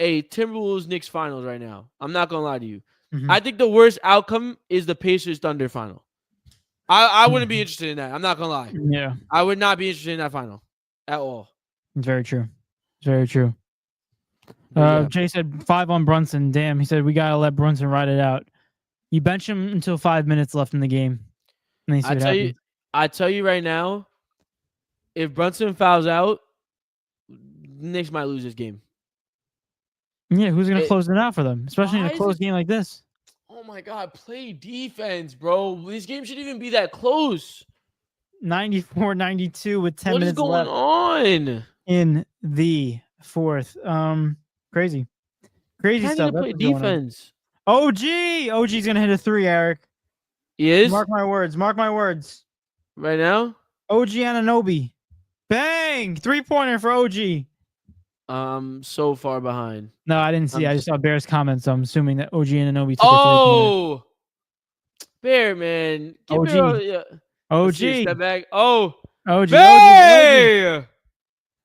Timberwolves Knicks finals right now. I'm not gonna lie to you. Mm-hmm. I think the worst outcome is the Pacers Thunder final. I wouldn't be interested in that. I'm not gonna lie. Yeah, I would not be interested in that final at all. It's very true. It's very true. Yeah. Jay said 5 on Brunson. Damn, he said we gotta let Brunson ride it out. You bench him until 5 minutes left in the game. I tell you right now, if Brunson fouls out, Knicks might lose this game. Yeah, who's gonna close it out for them, especially in a close game like this? Oh my God, play defense, bro. This game shouldn't even be that close. 94-92 with 10 minutes left. What is going on in the fourth? Crazy stuff. Play defense. OG's gonna hit a 3, Eric. He is Mark my words. Mark my words. right now. OG Ananobi. Bang! 3-pointer for OG. So far behind. No, I didn't see. I just saw Bear's comment, so I'm assuming that OG Ananobi took a 3-pointer. Oh, Bear, man. Give OG. Bear yeah. Let's see a OG. step back. Oh, OG. Bay!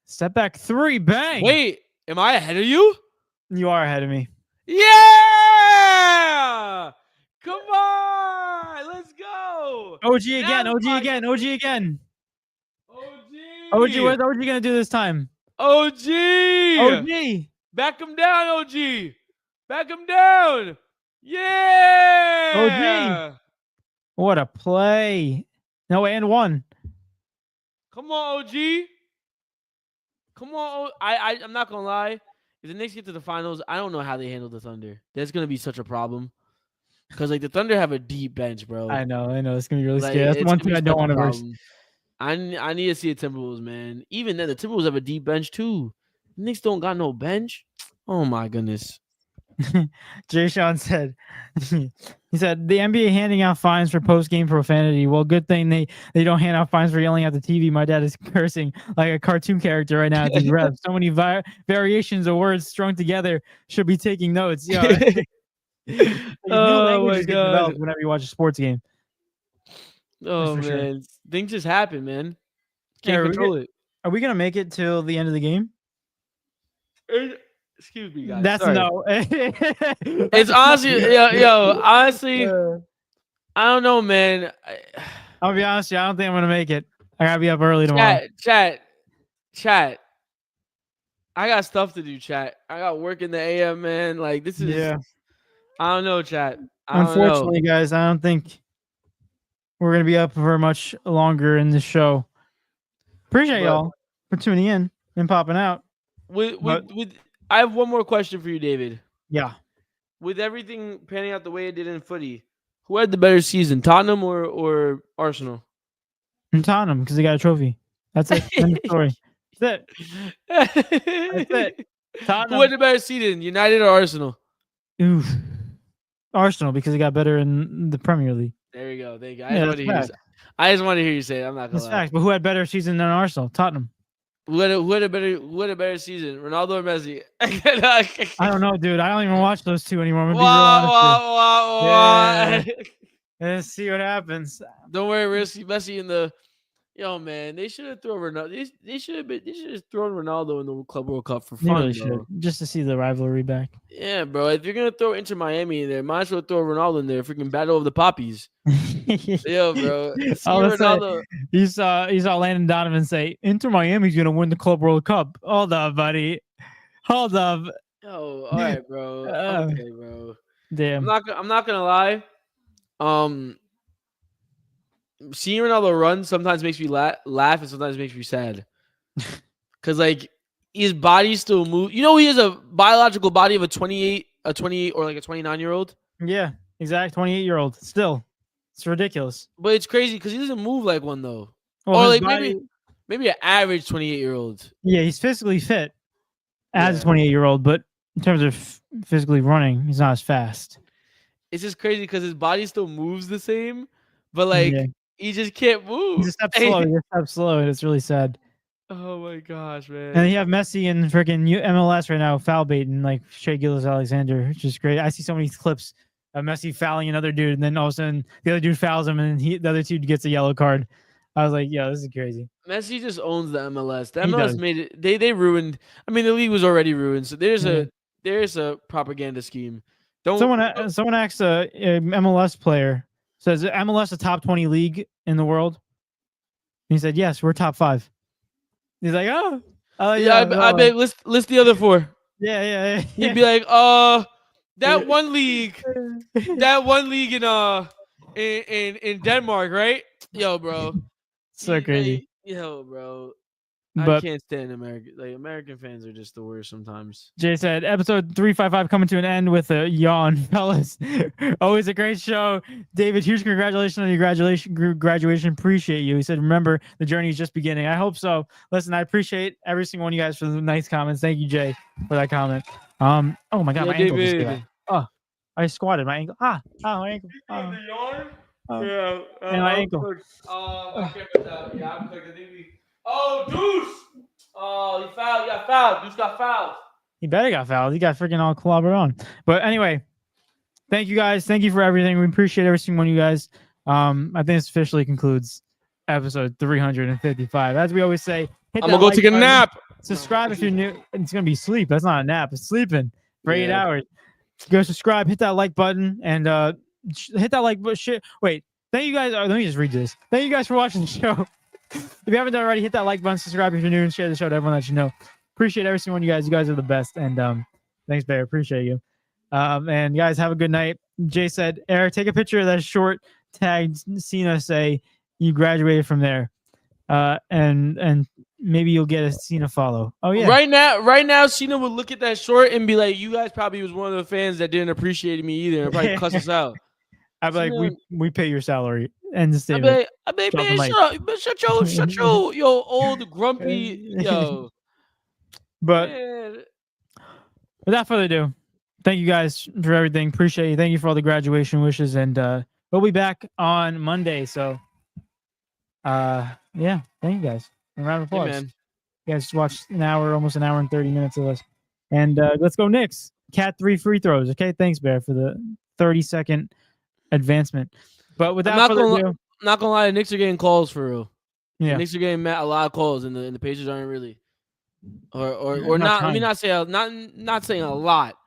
Step back 3. Bang! Wait, am I ahead of you? You are ahead of me. Yeah! Come on, let's go. OG again. That's OG my again. OG team. again. OG. OG, what's OG gonna do this time? OG. OG. Back him down, OG. Back him down. Yeah. What a play. No, and 1. Come on, OG. Come on. I'm not gonna lie. If the Knicks get to the finals, I don't know how they handle the Thunder. That's gonna be such a problem. Because like the Thunder have a deep bench, bro. I know. It's gonna be really Like, scary. That's it's one gonna thing be I don't such a want to verse. problem. I need to see a Timberwolves, man. Even then, the Timberwolves have a deep bench too. The Knicks don't got no bench. Oh my goodness. Jay Sean said, he said the NBA handing out fines for post-game profanity. Well, good thing they don't hand out fines for yelling at the TV. My dad is cursing like a cartoon character right now at these refs. So many variations of words strung together. Should be taking notes. Yeah. Oh my god. Whenever you watch a sports game. Oh man, sure. things just happen, man. Can't control it. Are we gonna make it till the end of the game? Excuse me, guys. That's Sorry. no. It's honestly, yo, honestly, I don't know, man. I'll be honest with you, I don't think I'm gonna make it. I gotta be up early tomorrow. Chat. I got stuff to do, chat. I got work in the AM, man. Like this is, I don't know, chat. Unfortunately, guys, I don't think we're gonna be up for much longer in this show. Appreciate y'all for tuning in and popping out. I have one more question for you, David. Yeah. With everything panning out the way it did in footy, who had the better season, Tottenham or Arsenal? And Tottenham, because they got a trophy. That's it. End of story. That's it. Tottenham. Who had the better season, United or Arsenal? Oof. Arsenal, because they got better in the Premier League. There you go. I just want to hear you say it. I'm not gonna lie. Fact. But who had better season than Arsenal? Tottenham. Who had a better season, Ronaldo or Messi? I don't know, dude. I don't even watch those two anymore. I'm gonna be real honest. Let's see what happens. Don't worry, Messi in the. Yo, man, they should have thrown Ronaldo. They should have thrown Ronaldo in the Club World Cup for fun, really just to see the rivalry back. Yeah, bro. If you're gonna throw Inter Miami in there, might as well throw Ronaldo in there. Freaking battle of the poppies. Yo, bro. Ronaldo. You saw Landon Donovan say Inter Miami's gonna win the Club World Cup. Hold up, buddy. Hold up. Oh, all right, bro. Okay, bro. Damn. I'm not gonna lie. Seeing Ronaldo run sometimes makes me laugh and sometimes makes me sad. Cause like his body still moves. You know, he has a biological body of a 28 or like a 29-year-old. Yeah, exactly. 28-year-old. Still, it's ridiculous. But it's crazy because he doesn't move like one though. Well, or like maybe an average 28-year-old. Yeah, he's physically fit as a 28-year-old, but in terms of physically running, he's not as fast. It's just crazy because his body still moves the same, but like he just can't move. He just steps slow. And it's really sad. Oh my gosh, man! And you have Messi in freaking MLS right now, foul baiting like Shea Gilgeous-Alexander, which is great. I see so many clips of Messi fouling another dude, and then all of a sudden the other dude fouls him, and the other dude gets a yellow card. I was like, "Yo, this is crazy." Messi just owns the MLS. The MLS made it. They ruined. I mean, the league was already ruined. So there's a propaganda scheme. Someone asked a MLS player, says MLS a top 20 league in the world? And he said, yes, we're top 5. He's like, oh. I bet list the other 4. Yeah. He'd be like, that one league in Denmark, right? Yo, bro. So crazy. Yo, bro. But I can't stand American. Like American fans are just the worst sometimes. Jay said, episode 355 coming to an end with a yawn, fellas. Always a great show. David, huge congratulations on your graduation. Appreciate you. He said, remember, the journey is just beginning. I hope so. Listen, I appreciate every single one of you guys for the nice comments. Thank you, Jay, for that comment. Oh my God, my ankle just got. Oh, I squatted my ankle. My ankle. The yarn? Yeah, and my ankle. I can't put that. Yeah, I'm cooked. I think we. Oh, Deuce! Oh, he fouled. He got fouled. Deuce got fouled. He better got fouled. He got freaking all clobbered on. But anyway, thank you guys. Thank you for everything. We appreciate every single one of you guys. I think this officially concludes episode 355. As we always say, hit I'm that gonna go like take a button. nap. Subscribe if you're new. It's gonna be sleep. That's not a nap. It's sleeping for 8 Yeah. hours. Go subscribe. Hit that like button and hit that like button. Shit. Wait. Thank you guys. Let me just read this. Thank you guys for watching the show. If you haven't done already, hit that like button. Subscribe if you're new and share the show to everyone that you know. Appreciate every single one of you guys. You guys are the best. And thanks, Bear. Appreciate you. And guys, have a good night. Jay said, Eric, take a picture of that short tag. Cena say you graduated from there. And maybe you'll get a Cena follow. Oh yeah. Right now, Cena would look at that short and be like, "You guys probably was one of the fans that didn't appreciate me either, and probably cuss us out." I'd be like, we pay your salary. End the I statement. bet, Drop the man, mic. shut your old grumpy, yo. But Man. without further ado, thank you guys for everything. Appreciate you. Thank you for all the graduation wishes, and we'll be back on Monday. So, yeah, thank you guys. A round of applause. Hey, man. You guys just watched almost an hour and 30 minutes of us. And let's go Knicks. Cat 3 free throws. Okay, thanks, Bear, for the 30-second advancement. But without further ado, not gonna lie, the Knicks are getting calls for real. Yeah, the Knicks are getting a lot of calls, and the Pacers aren't really, or not. Let me not say not saying a lot.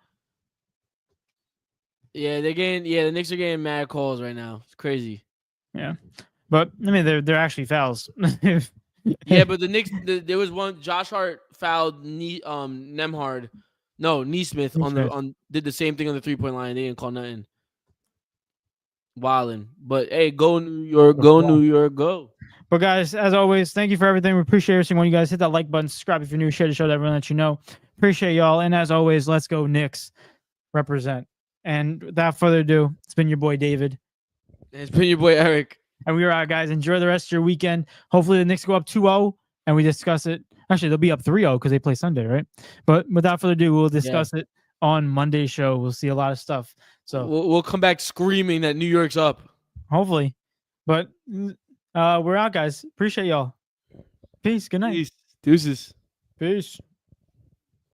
Yeah, the Knicks are getting mad calls right now. It's crazy. Yeah, but I mean they're actually fouls. Yeah, but the Knicks, there was one. Josh Hart fouled Nemhard, no Neesmith did the same thing on the 3-point line. They didn't call nothing. Wildin'. But hey, go New York, go New York, go. But guys, as always, thank you for everything. We appreciate every single one of you guys. Hit that like button, subscribe if you're new, share the show to everyone that you know. Appreciate y'all. And as always, let's go Knicks. Represent. And without further ado, it's been your boy David. And it's been your boy Eric. And we are out, guys. Enjoy the rest of your weekend. Hopefully the Knicks go up 2-0 and we discuss it. Actually, they'll be up 3-0 because they play Sunday, right? But without further ado, we'll discuss it on Monday's show. We'll see a lot of stuff. So we'll come back screaming that New York's up. Hopefully. But we're out, guys. Appreciate y'all. Peace. Good night. Peace. Deuces. Peace.